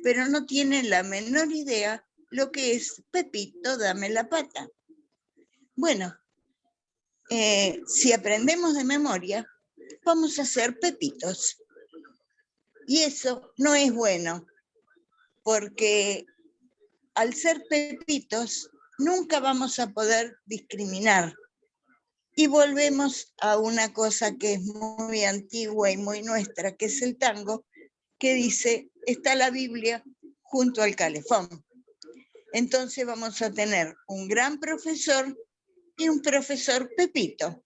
pero no tiene la menor idea lo que es Pepito, dame la pata. Bueno, si aprendemos de memoria, vamos a ser pepitos. Y eso no es bueno, porque al ser pepitos, nunca vamos a poder discriminar. Y volvemos a una cosa que es muy antigua y muy nuestra, que es el tango, que dice, está la Biblia junto al calefón. Entonces vamos a tener un gran profesor y un profesor Pepito.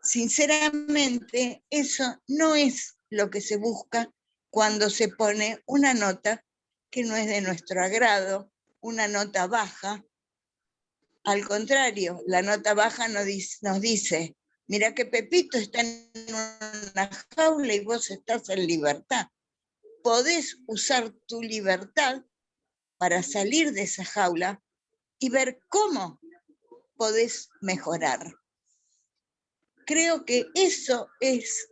Sinceramente, eso no es lo que se busca cuando se pone una nota que no es de nuestro agrado, una nota baja. Al contrario, la nota baja nos dice, mira que Pepito está en una jaula y vos estás en libertad. Podés usar tu libertad para salir de esa jaula y ver cómo podés mejorar. Creo que eso es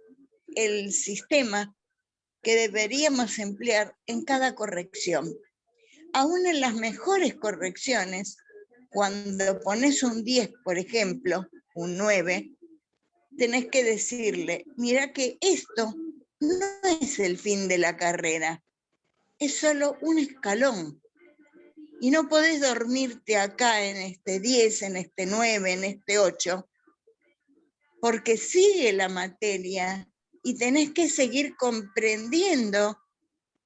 el sistema que deberíamos emplear en cada corrección. Aún en las mejores correcciones, cuando pones un 10, por ejemplo, un 9, tenés que decirle, mira que esto no es el fin de la carrera, es solo un escalón. Y no podés dormirte acá en este 10, en este 9, en este 8, porque sigue la materia y tenés que seguir comprendiendo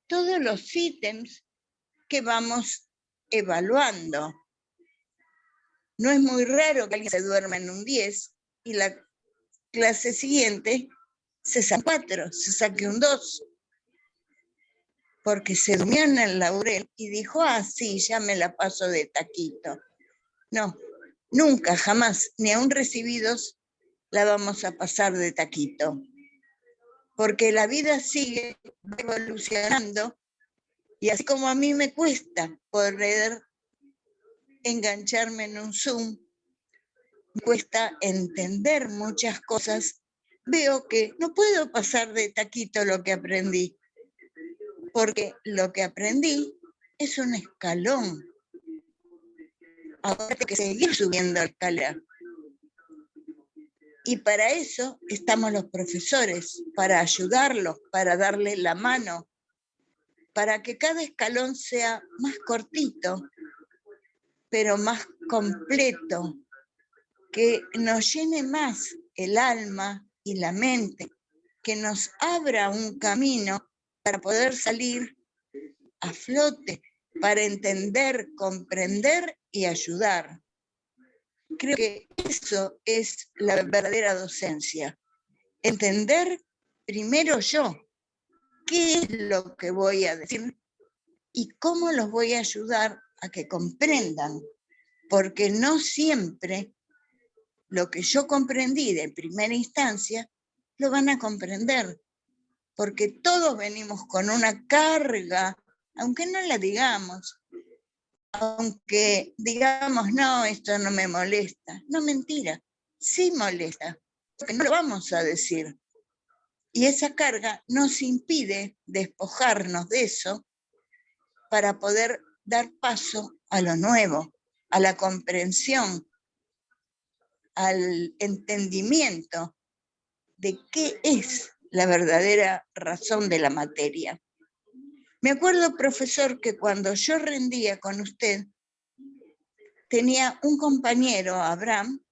todos los ítems que vamos evaluando. No es muy raro que alguien se duerma en un 10 y la clase siguiente se saque 4, se saque un 2, porque se durmió en el laurel y dijo, ah, sí, ya me la paso de taquito. No, nunca, jamás, ni aún recibidos, la vamos a pasar de taquito, porque la vida sigue evolucionando y así como a mí me cuesta poder engancharme en un Zoom, me cuesta entender muchas cosas, veo que no puedo pasar de taquito lo que aprendí, porque lo que aprendí es un escalón. Ahora hay que seguir subiendo la escalera. Y para eso estamos los profesores, para ayudarlos, para darles la mano, para que cada escalón sea más cortito, pero más completo, que nos llene más el alma y la mente, que nos abra un camino para poder salir a flote, para entender, comprender y ayudar. Creo que eso es la verdadera docencia. Entender primero yo qué es lo que voy a decir y cómo los voy a ayudar a que comprendan, porque no siempre lo que yo comprendí de primera instancia lo van a comprender, porque todos venimos con una carga, aunque no la digamos, aunque digamos, no, esto no me molesta. No, mentira, sí molesta, porque no lo vamos a decir. Y esa carga nos impide despojarnos de eso para poder dar paso a lo nuevo, a la comprensión, al entendimiento de qué es la verdadera razón de la materia. Me acuerdo, profesor, que cuando yo rendía con usted, tenía un compañero, Abraham,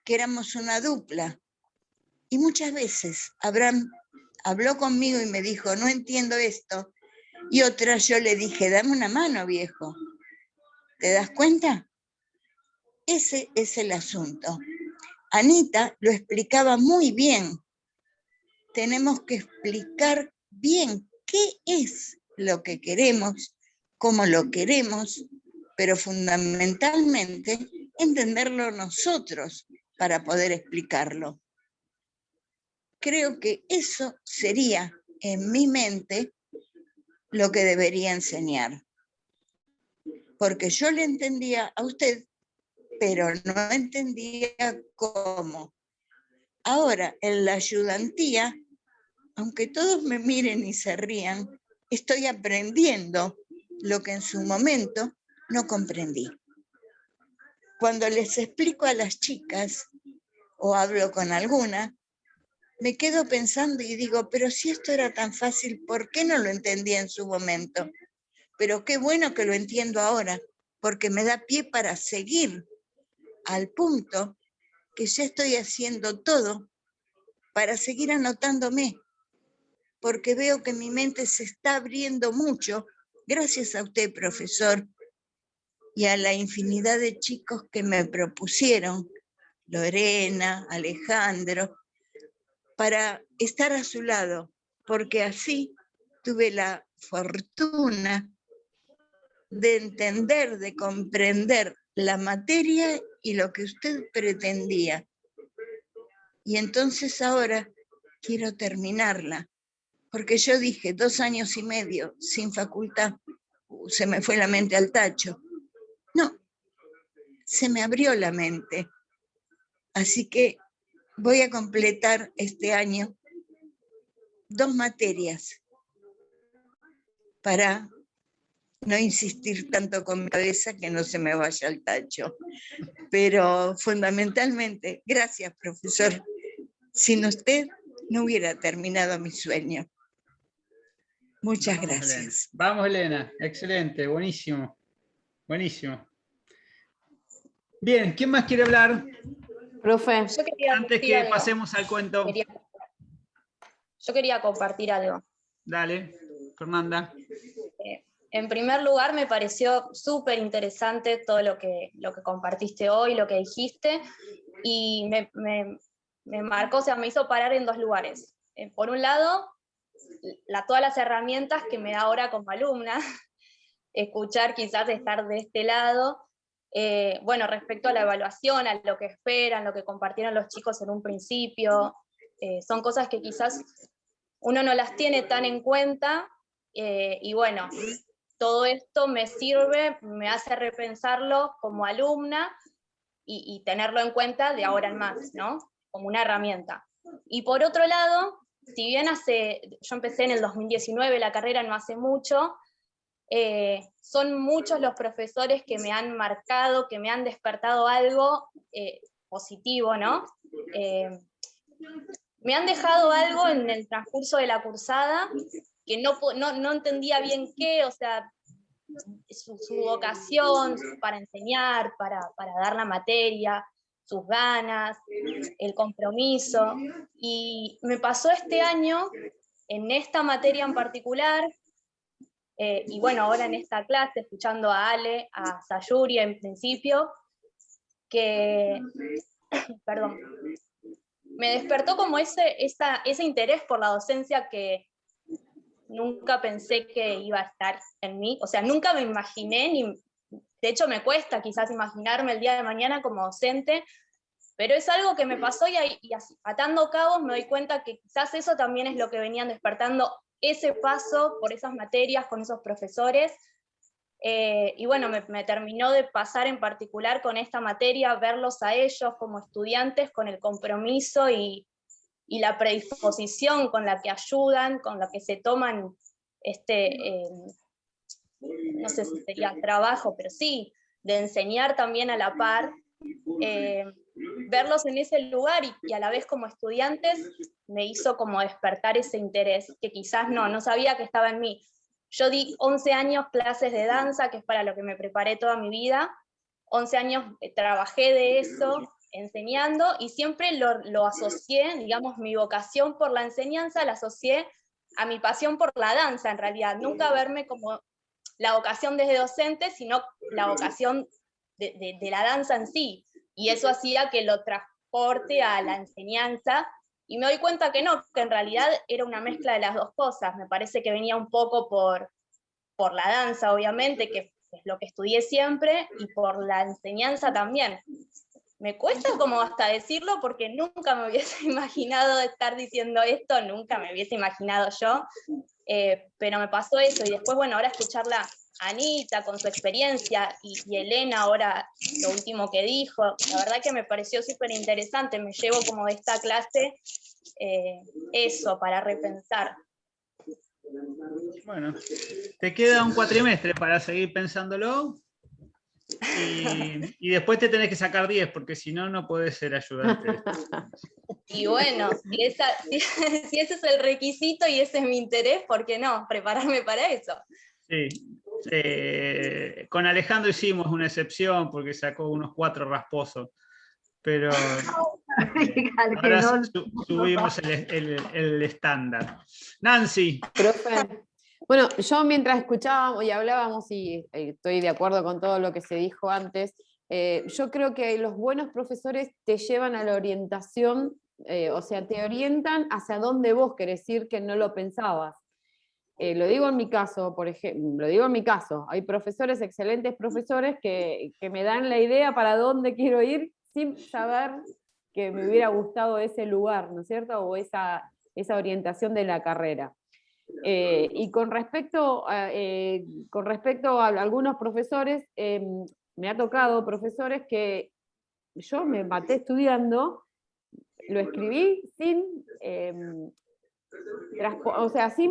que éramos una dupla. Y muchas veces Abraham habló conmigo y me dijo, no entiendo esto. Y otra yo le dije, dame una mano, viejo. ¿Te das cuenta? Ese es el asunto. Anita lo explicaba muy bien. Tenemos que explicar bien qué es lo que queremos, cómo lo queremos, pero fundamentalmente entenderlo nosotros para poder explicarlo. Creo que eso sería, en mi mente, lo que debería enseñar. Porque yo le entendía a usted, pero no entendía cómo. Ahora, en la ayudantía, aunque todos me miren y se rían, estoy aprendiendo lo que en su momento no comprendí. Cuando les explico a las chicas, o hablo con alguna, me quedo pensando y digo, pero si esto era tan fácil, ¿por qué no lo entendía en su momento? Pero qué bueno que lo entiendo ahora, porque me da pie para seguir al punto que ya estoy haciendo todo para seguir anotándome, porque veo que mi mente se está abriendo mucho, gracias a usted, profesor, y a la infinidad de chicos que me propusieron, Lorena, Alejandro, para estar a su lado, porque así tuve la fortuna de entender, de comprender la materia y lo que usted pretendía. Y entonces ahora quiero terminarla, porque yo dije 2 años y medio sin facultad, se me fue la mente al tacho. No, se me abrió la mente. Así que voy a completar este año 2 materias para no insistir tanto con mi cabeza que no se me vaya al tacho. Pero fundamentalmente, gracias, profesor. Sin usted no hubiera terminado mi sueño. Muchas gracias. Vamos, Elena. Excelente, buenísimo. Buenísimo. Bien, ¿quién más quiere hablar? Profe, Yo quería Antes decir que algo. pasemos al cuento. Yo quería compartir algo. Dale, Fernanda. En primer lugar, me pareció súper interesante todo lo que compartiste hoy, lo que dijiste, y me marcó, o sea, me hizo parar en 2 lugares. Por un lado, todas las herramientas que me da ahora como alumna, escuchar quizás estar de este lado, bueno, respecto a la evaluación, a lo que esperan, lo que compartieron los chicos en un principio, son cosas que quizás uno no las tiene tan en cuenta, y bueno, todo esto me sirve, me hace repensarlo como alumna y tenerlo en cuenta de ahora en más, ¿no? Como una herramienta. Y por otro lado, si bien yo empecé en el 2019 la carrera, no hace mucho, son muchos los profesores que me han marcado, que me han despertado algo positivo, ¿no? Me han dejado algo en el transcurso de la cursada que no entendía bien qué, o sea, su vocación para enseñar, para dar la materia, sus ganas, el compromiso. Y me pasó este año, en esta materia en particular, y bueno, ahora en esta clase, escuchando a Ale, a Sayuri en principio, que, perdón, me despertó como ese interés por la docencia que nunca pensé que iba a estar en mí, o sea, nunca me imaginé, de hecho me cuesta quizás imaginarme el día de mañana como docente, pero es algo que me pasó y así, atando cabos me doy cuenta que quizás eso también es lo que venían despertando, ese paso por esas materias con esos profesores, y bueno, me terminó de pasar en particular con esta materia, verlos a ellos como estudiantes con el compromiso y la predisposición con la que ayudan, con la que se toman no sé si sería trabajo, pero sí, de enseñar también a la par, verlos en ese lugar y a la vez como estudiantes me hizo como despertar ese interés que quizás no sabía que estaba en mí. Yo di 11 años clases de danza, que es para lo que me preparé toda mi vida, 11 años trabajé de eso, enseñando, y siempre lo asocié, digamos, mi vocación por la enseñanza la asocié a mi pasión por la danza, en realidad. Nunca verme como la vocación desde docente, sino la vocación de la danza en sí. Y eso hacía que lo transporte a la enseñanza, y me doy cuenta que no, que en realidad era una mezcla de las dos cosas. Me parece que venía un poco por la danza, obviamente, que es lo que estudié siempre, y por la enseñanza también. Me cuesta como hasta decirlo porque nunca me hubiese imaginado estar diciendo esto, nunca me hubiese imaginado yo, pero me pasó eso. Y después, bueno, ahora escucharla a Anita con su experiencia y Elena ahora lo último que dijo, la verdad que me pareció súper interesante. Me llevo como de esta clase eso para repensar. Bueno, te queda un cuatrimestre para seguir pensándolo. Y después te tenés que sacar 10, porque si no, no podés ser ayudante. Y bueno, si ese es el requisito y ese es mi interés, ¿por qué no? Prepararme para eso. Sí, Con Alejandro hicimos una excepción porque sacó unos 4 rasposos, pero ahora subimos el estándar. Nancy. Profe. Bueno, yo mientras escuchábamos y hablábamos, y estoy de acuerdo con todo lo que se dijo antes, yo creo que los buenos profesores te llevan a la orientación, o sea, te orientan hacia dónde vos querés ir que no lo pensabas. Lo digo en mi caso, por ejemplo, lo digo en mi caso, hay profesores, excelentes profesores que me dan la idea para dónde quiero ir sin saber que me hubiera gustado ese lugar, ¿no es cierto? O esa orientación de la carrera. Y con respecto a algunos profesores, me ha tocado profesores que yo me maté estudiando, lo escribí sin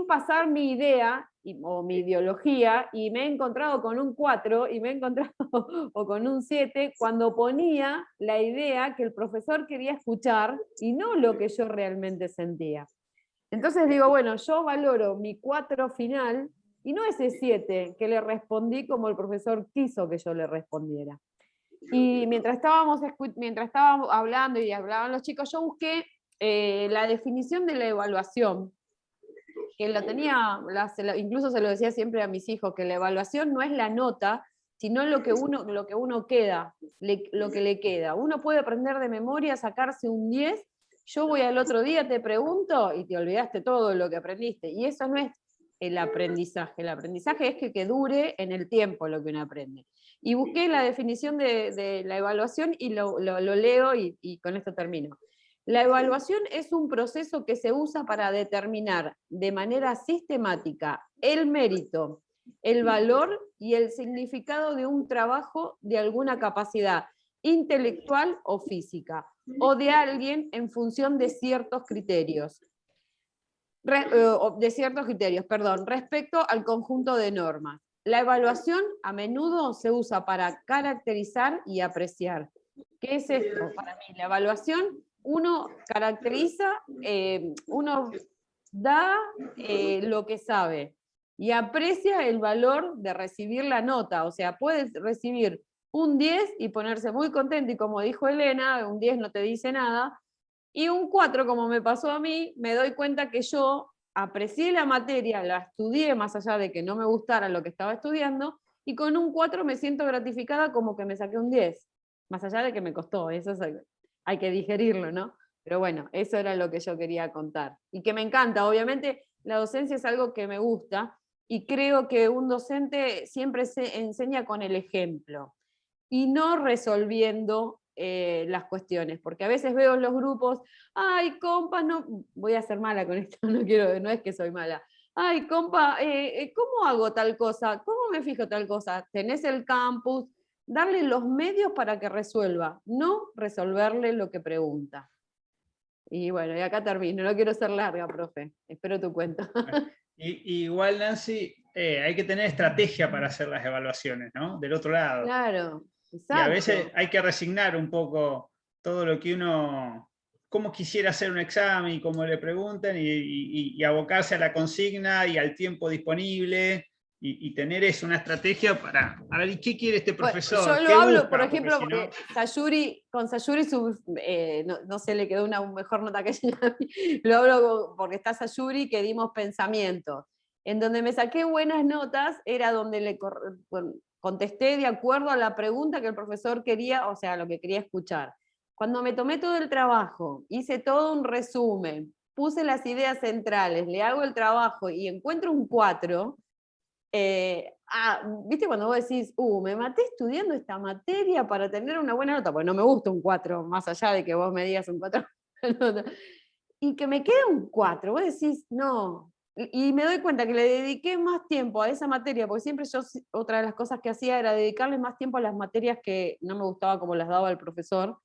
pasar mi idea o mi ideología, y me he encontrado con un 4 y me he encontrado o con un 7 cuando ponía la idea que el profesor quería escuchar y no lo que yo realmente sentía. Entonces digo, bueno, yo valoro mi 4 final y no ese 7 que le respondí como el profesor quiso que yo le respondiera. Y mientras estábamos hablando y hablaban los chicos, yo busqué la definición de la evaluación, que la tenía, incluso se lo decía siempre a mis hijos, que la evaluación no es la nota, sino lo que uno queda, lo que le queda. Uno puede aprender de memoria, sacarse un 10, yo voy al otro día, te pregunto, y te olvidaste todo lo que aprendiste. Y eso no es el aprendizaje es que dure en el tiempo lo que uno aprende. Y busqué la definición de la evaluación y lo leo y con esto termino. La evaluación es un proceso que se usa para determinar de manera sistemática el mérito, el valor y el significado de un trabajo de alguna capacidad intelectual o física, o de alguien en función de ciertos criterios. Respecto al conjunto de normas. La evaluación a menudo se usa para caracterizar y apreciar. ¿Qué es esto? Para mí, la evaluación, uno caracteriza, uno da lo que sabe y aprecia el valor de recibir la nota. O sea, puedes recibir un 10 y ponerse muy contento, y como dijo Elena, un 10 no te dice nada, y un 4, como me pasó a mí, me doy cuenta que yo aprecié la materia, la estudié más allá de que no me gustara lo que estaba estudiando, y con un 4 me siento gratificada como que me saqué un 10, más allá de que me costó, eso hay que digerirlo, ¿no? Pero bueno, eso era lo que yo quería contar. Y que me encanta, obviamente la docencia es algo que me gusta, y creo que un docente siempre se enseña con el ejemplo, y no resolviendo las cuestiones, porque a veces veo en los grupos, ay, compa, no, voy a ser mala con esto, no es que soy mala, ay, compa, ¿cómo hago tal cosa? ¿Cómo me fijo tal cosa? Tenés el campus, darle los medios para que resuelva, no resolverle lo que pregunta. Y bueno, y acá termino, no quiero ser larga, profe, espero tu cuento. Igual, Nancy, hay que tener estrategia para hacer las evaluaciones, ¿no? Del otro lado. Claro, exacto. Y a veces hay que resignar un poco todo lo que uno, cómo quisiera hacer un examen y cómo le preguntan, y abocarse a la consigna y al tiempo disponible, y tener eso, una estrategia para, a ver, ¿qué quiere este profesor? Yo lo hablo, por ejemplo, porque con Sayuri no se le quedó una mejor nota que yo. Lo hablo porque está Sayuri, que dimos pensamientos. En donde me saqué buenas notas era donde contesté de acuerdo a la pregunta que el profesor quería, o sea, lo que quería escuchar. Cuando me tomé todo el trabajo, hice todo un resumen, puse las ideas centrales, le hago el trabajo y encuentro un 4, ¿viste cuando vos decís, me maté estudiando esta materia para tener una buena nota? Pues no me gusta un 4, más allá de que vos me digas un 4. Y que me quede un 4, vos decís, no. Y me doy cuenta que le dediqué más tiempo a esa materia, porque siempre yo, otra de las cosas que hacía era dedicarle más tiempo a las materias que no me gustaba como las daba el profesor,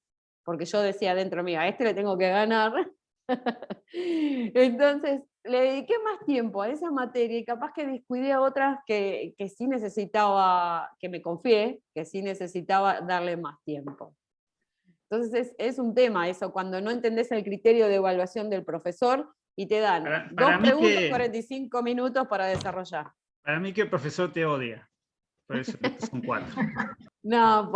porque yo decía dentro mío, a este le tengo que ganar. Entonces, le dediqué más tiempo a esa materia y capaz que descuidé a otras que sí necesitaba, que me confié, que sí necesitaba darle más tiempo. Entonces es un tema eso, cuando no entendés el criterio de evaluación del profesor y te dan para 2 preguntas, 45 minutos para desarrollar. Para mí que el profesor te odia. Por eso son 4. No,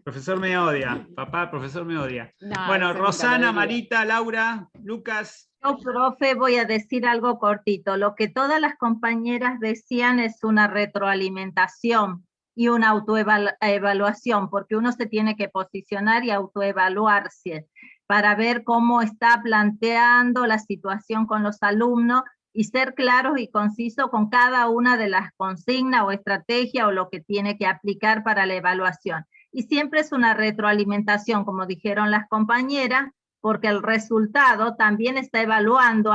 Profesor me odia, papá, profesor me odia. no, Bueno, eso nunca lo Rosana, diría. Marita, Laura, Lucas. Yo, profe, voy a decir algo cortito. Lo que todas las compañeras decían es una retroalimentación y una autoevaluación, porque uno se tiene que posicionar y autoevaluarse para ver cómo está planteando la situación con los alumnos y ser claros y concisos con cada una de las consignas o estrategias o lo que tiene que aplicar para la evaluación. Y siempre es una retroalimentación, como dijeron las compañeras, porque el resultado también está evaluando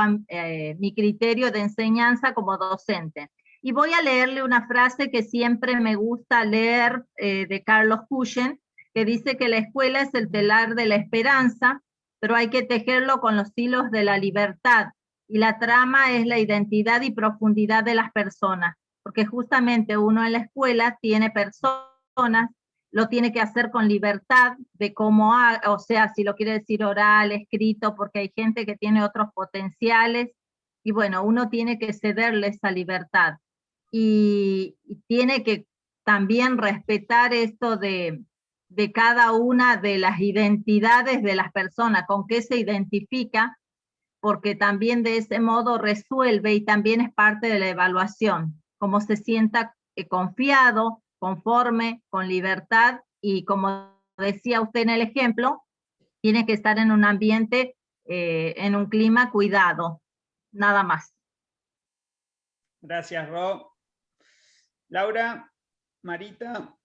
mi criterio de enseñanza como docente. Y voy a leerle una frase que siempre me gusta leer de Carlos Cushing, que dice que la escuela es el telar de la esperanza, pero hay que tejerlo con los hilos de la libertad, y la trama es la identidad y profundidad de las personas, porque justamente uno en la escuela tiene personas, lo tiene que hacer con libertad de cómo, o sea, si lo quiere decir oral, escrito, porque hay gente que tiene otros potenciales, y bueno, uno tiene que cederle esa libertad, y tiene que también respetar esto de cada una de las identidades de las personas, con qué se identifica, porque también de ese modo resuelve y también es parte de la evaluación, cómo se sienta confiado, conforme, con libertad, y como decía usted en el ejemplo, tiene que estar en un ambiente, en un clima cuidado, nada más. Gracias, Ro. Laura, Marita.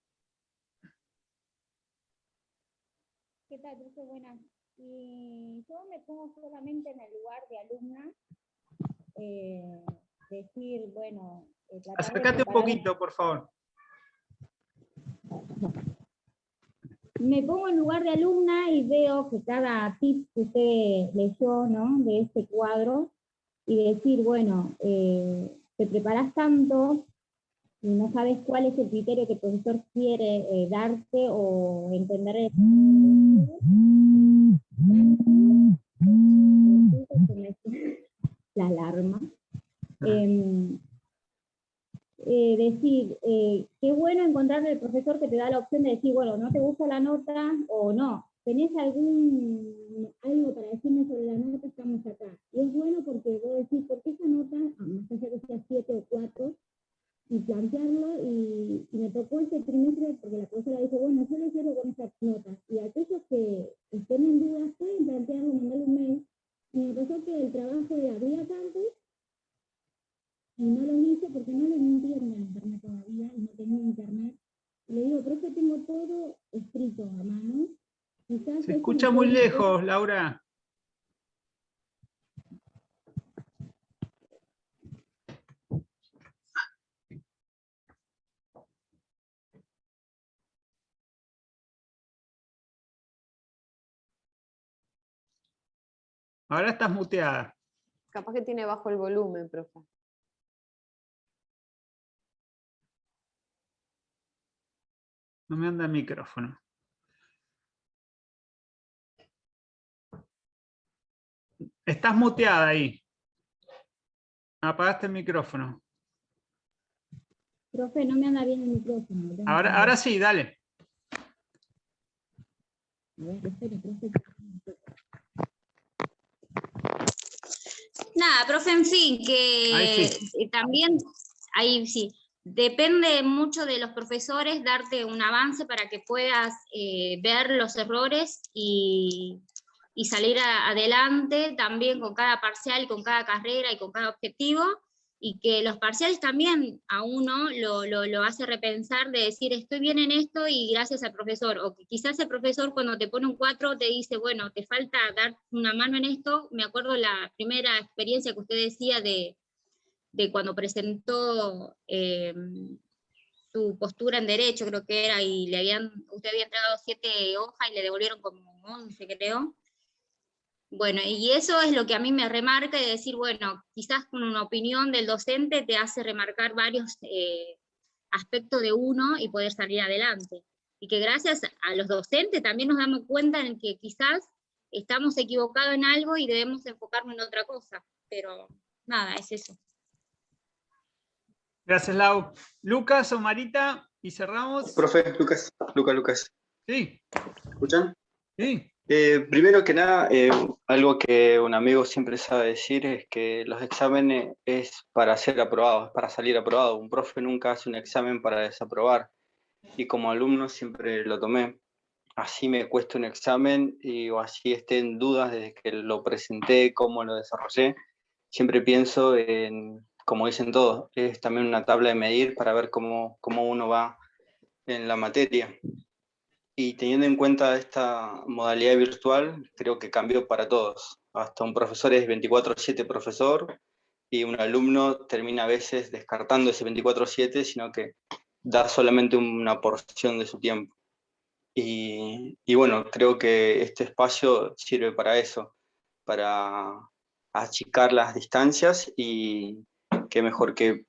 ¿Qué tal, profe? Buenas. Y yo me pongo solamente en el lugar de alumna, decir, bueno, tratar de Acércate un preparar. poquito, por favor. Me pongo en lugar de alumna y veo que cada tip que usted leyó, ¿no?, de este cuadro, y decir, bueno, te preparas tanto y no sabes cuál es el criterio que el profesor quiere darte o entender. La alarma. Decir, qué bueno encontrarle el profesor que te da la opción de decir, bueno, no te gusta la nota o no, tenés algo para decirme sobre la nota, estamos acá. Y es bueno porque vos decís, ¿por qué esa nota, más allá que sea 7 o 4, y plantearlo? Y me tocó este trimestre porque la profesora dijo, bueno, yo le quiero con esa nota, y aquellos que estén en dudas pueden plantearlo, mandarle un mail. Y me pasó que el trabajo era vía campus, y no lo hice porque no le entiendo el internet todavía, y no tenía internet. Y le digo, profe, tengo todo escrito a mano. Quizás Se escucha muy lejos, Laura. Ahora estás muteada. Capaz que tiene bajo el volumen, profe. No me anda el micrófono. Estás muteada ahí. Apagaste el micrófono. Profe, no me anda bien el micrófono. Ahora sí, dale. A ver, espere, profe. Nada, profe, en fin, que Ahí sí. también, ahí sí, depende mucho de los profesores darte un avance para que puedas ver los errores y salir adelante también con cada parcial, con cada carrera y con cada objetivo, y que los parciales también a uno lo hace repensar de decir, estoy bien en esto y gracias al profesor, o que quizás el profesor cuando te pone un 4 te dice, bueno, te falta dar una mano en esto. Me acuerdo la primera experiencia que usted decía de cuando presentó su postura en derecho, creo que era, y usted había entregado 7 hojas y le devolvieron como 11, creo. Bueno, y eso es lo que a mí me remarca, de decir, bueno, quizás con una opinión del docente te hace remarcar varios aspectos de uno y poder salir adelante. Y que gracias a los docentes también nos damos cuenta en que quizás estamos equivocados en algo y debemos enfocarnos en otra cosa. Pero nada, es eso. Gracias, Lau. Lucas o Marita, y cerramos. Profe, Lucas. Sí. ¿Escuchan? Sí. Primero que nada, algo que un amigo siempre sabe decir es que los exámenes es para ser aprobados, es para salir aprobado. Un profe nunca hace un examen para desaprobar. Y como alumno siempre lo tomé. Así me cuesta un examen o así esté en dudas desde que lo presenté, cómo lo desarrollé. Siempre pienso en, como dicen todos, es también una tabla de medir para ver cómo uno va en la materia. Y teniendo en cuenta esta modalidad virtual, creo que cambió para todos. Hasta un profesor es 24/7 profesor y un alumno termina a veces descartando ese 24/7, sino que da solamente una porción de su tiempo. Y bueno, creo que este espacio sirve para eso, para achicar las distancias y qué mejor que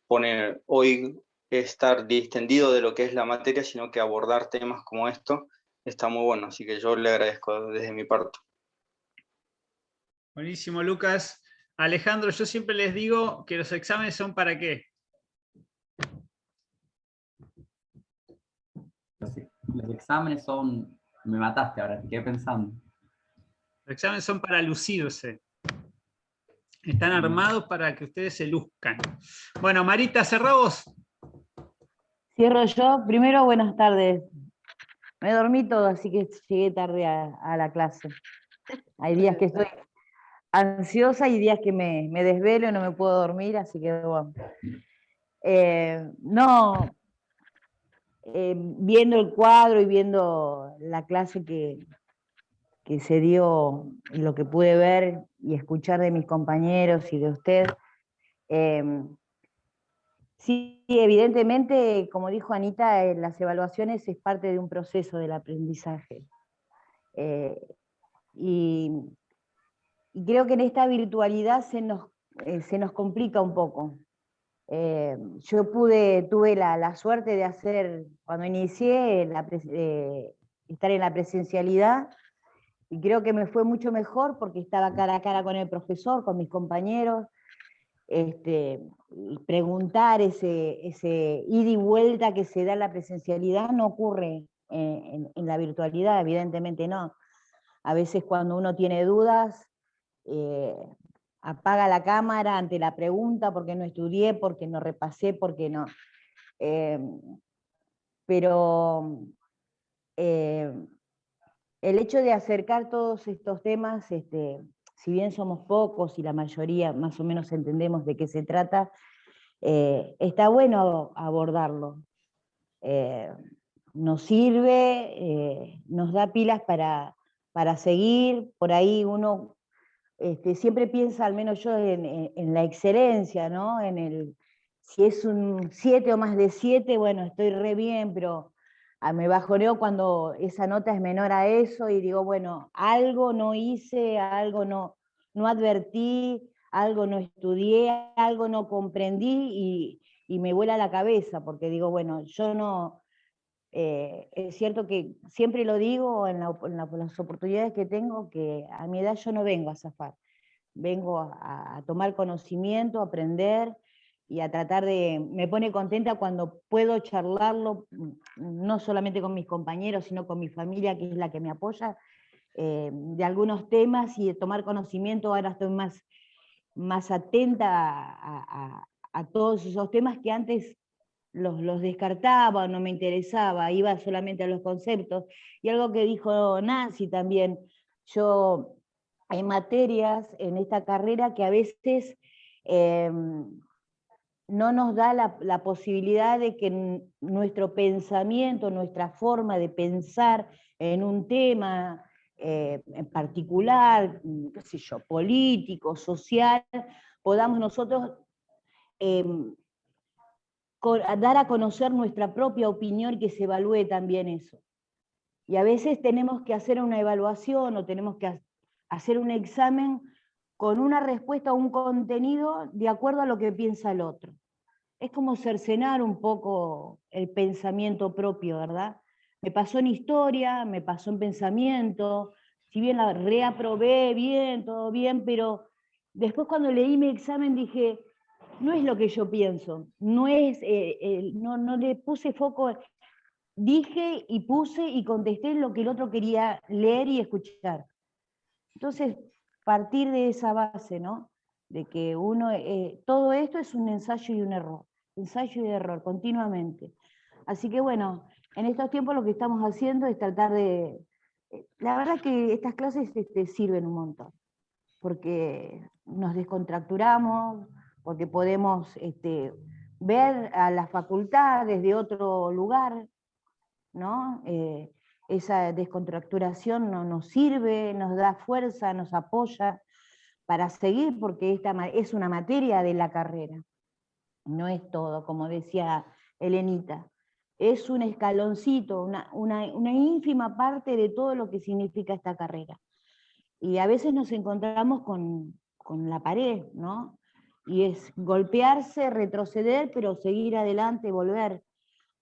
poner hoy estar distendido de lo que es la materia, sino que abordar temas como esto está muy bueno, así que yo le agradezco desde mi parte. Buenísimo, Lucas. Alejandro, yo siempre les digo que los exámenes son ¿para qué? Los exámenes son... Me mataste ahora, te quedé pensando. Los exámenes son para lucirse. Están armados para que ustedes se luzcan. Bueno, Marita, cerramos. Cierro yo. Primero, buenas tardes. Me dormí todo, así que llegué tarde a la clase. Hay días que estoy ansiosa y días que me desvelo y no me puedo dormir, así que bueno. Viendo el cuadro y viendo la clase que se dio, y lo que pude ver y escuchar de mis compañeros y de usted, sí, evidentemente, como dijo Anita, las evaluaciones es parte de un proceso del aprendizaje. Y creo que en esta virtualidad se nos complica un poco. Yo tuve la suerte de hacer, cuando inicié, estar en la presencialidad, y creo que me fue mucho mejor porque estaba cara a cara con el profesor, con mis compañeros, y preguntar ese ida y vuelta que se da en la presencialidad no ocurre en la virtualidad, evidentemente no. A veces cuando uno tiene dudas, apaga la cámara ante la pregunta porque no estudié, porque no repasé, porque no. Pero el hecho de acercar todos estos temas, si bien somos pocos y la mayoría más o menos entendemos de qué se trata, está bueno abordarlo. Nos sirve, nos da pilas para seguir. Por ahí uno siempre piensa, al menos yo, en la excelencia, ¿no? Si es un 7 o más de 7, bueno, estoy re bien, pero me bajoneo cuando esa nota es menor a eso y digo, bueno, algo no hice, algo no advertí, algo no estudié, algo no comprendí y me vuela la cabeza, porque digo, bueno, yo no... es cierto que siempre lo digo en las oportunidades que tengo, que a mi edad yo no vengo a zafar, vengo a tomar conocimiento, a aprender y a tratar de... Me pone contenta cuando puedo charlarlo, no solamente con mis compañeros, sino con mi familia, que es la que me apoya, de algunos temas y de tomar conocimiento. Ahora estoy más atenta a todos esos temas que antes los descartaba, no me interesaba, iba solamente a los conceptos. Y algo que dijo Nancy también, hay materias en esta carrera que a veces no nos da la posibilidad de que nuestro pensamiento, nuestra forma de pensar en un tema en particular, qué sé yo, político, social, podamos nosotros dar a conocer nuestra propia opinión y que se evalúe también eso. Y a veces tenemos que hacer una evaluación o tenemos que hacer un examen con una respuesta o un contenido de acuerdo a lo que piensa el otro. Es como cercenar un poco el pensamiento propio, ¿verdad? Me pasó en historia, me pasó en pensamiento, si bien la reaprobé bien, todo bien, pero después cuando leí mi examen dije, no es lo que yo pienso, no le puse foco, dije y puse y contesté lo que el otro quería leer y escuchar. Entonces, partir de esa base, ¿no? De que todo esto es un ensayo y un error, ensayo y error, continuamente. Así que bueno, en estos tiempos lo que estamos haciendo es tratar de... La verdad que estas clases sirven un montón, porque nos descontracturamos, porque podemos ver a la facultad desde otro lugar, ¿no? Esa descontracturación nos sirve, nos da fuerza, nos apoya para seguir, porque esta es una materia de la carrera, no es todo, como decía Elenita, es un escaloncito, una ínfima parte de todo lo que significa esta carrera. Y a veces nos encontramos con la pared, ¿no? Y es golpearse, retroceder, pero seguir adelante, volver.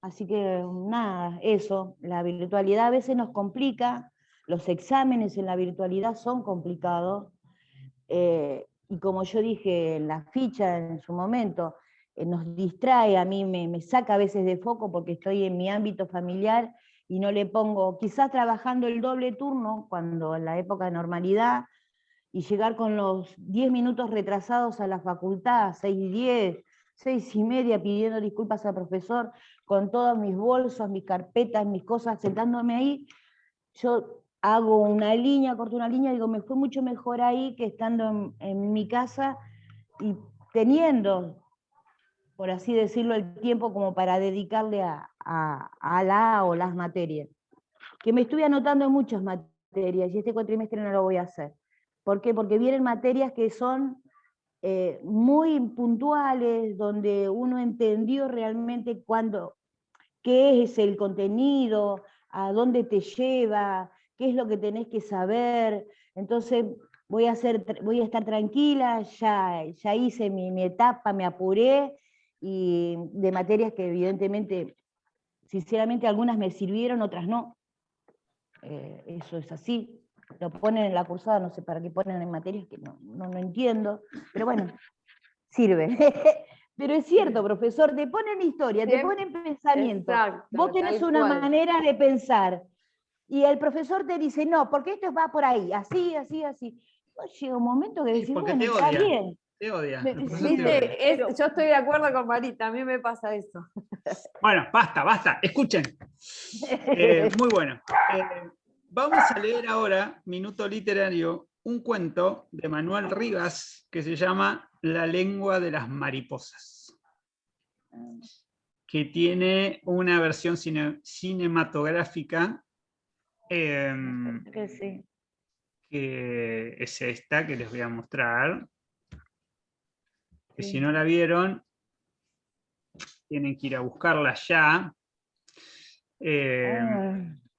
Así que nada, eso, la virtualidad a veces nos complica, los exámenes en la virtualidad son complicados, y como yo dije en la ficha en su momento, nos distrae, a mí me saca a veces de foco porque estoy en mi ámbito familiar y no le pongo, quizás trabajando el doble turno, cuando en la época de normalidad, y llegar con los 10 minutos retrasados a la facultad, 6:10, 6:30, pidiendo disculpas al profesor, con todos mis bolsos, mis carpetas, mis cosas, sentándome ahí, yo hago una línea, corto una línea, digo, me fue mucho mejor ahí que estando en mi casa y teniendo, por así decirlo, el tiempo como para dedicarle a la o las materias. Que me estuve anotando en muchas materias y este cuatrimestre no lo voy a hacer. ¿Por qué? Porque vienen materias que son muy puntuales, donde uno entendió realmente qué es el contenido, a dónde te lleva, qué es lo que tenés que saber. Entonces voy a estar tranquila, ya hice mi etapa, me apuré, y de materias que evidentemente, sinceramente, algunas me sirvieron, otras no. Eso es así. Lo ponen en la cursada, no sé para qué ponen en materias que no entiendo, pero bueno, sirve. Pero es cierto, profesor, te ponen historia, te ponen pensamiento. Exacto, Vos tenés tal una cual. manera de pensar, y el profesor te dice, no, porque esto va por ahí, así, así, así. Pues llega un momento que decís, Porque bueno, te está odia. bien. Te odia. El profesor te Viste, odia. yo estoy de acuerdo con Marita, a mí me pasa eso. Bueno, basta, escuchen. Muy bueno. Vamos a leer ahora, minuto literario, un cuento de Manuel Rivas que se llama La lengua de las mariposas, que tiene una versión cinematográfica Sí. que es esta que les voy a mostrar. Que si no la vieron, tienen que ir a buscarla ya.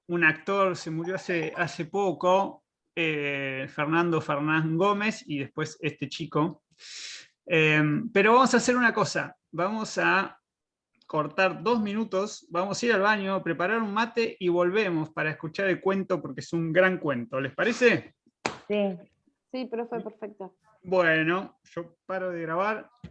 Un actor se murió hace poco, Fernando Fernán Gómez, y después este chico. Pero vamos a hacer una cosa, vamos a cortar 2 minutos, vamos a ir al baño, preparar un mate y volvemos para escuchar el cuento porque es un gran cuento. ¿Les parece? Sí. Sí, profe, perfecto. Bueno, yo paro de grabar.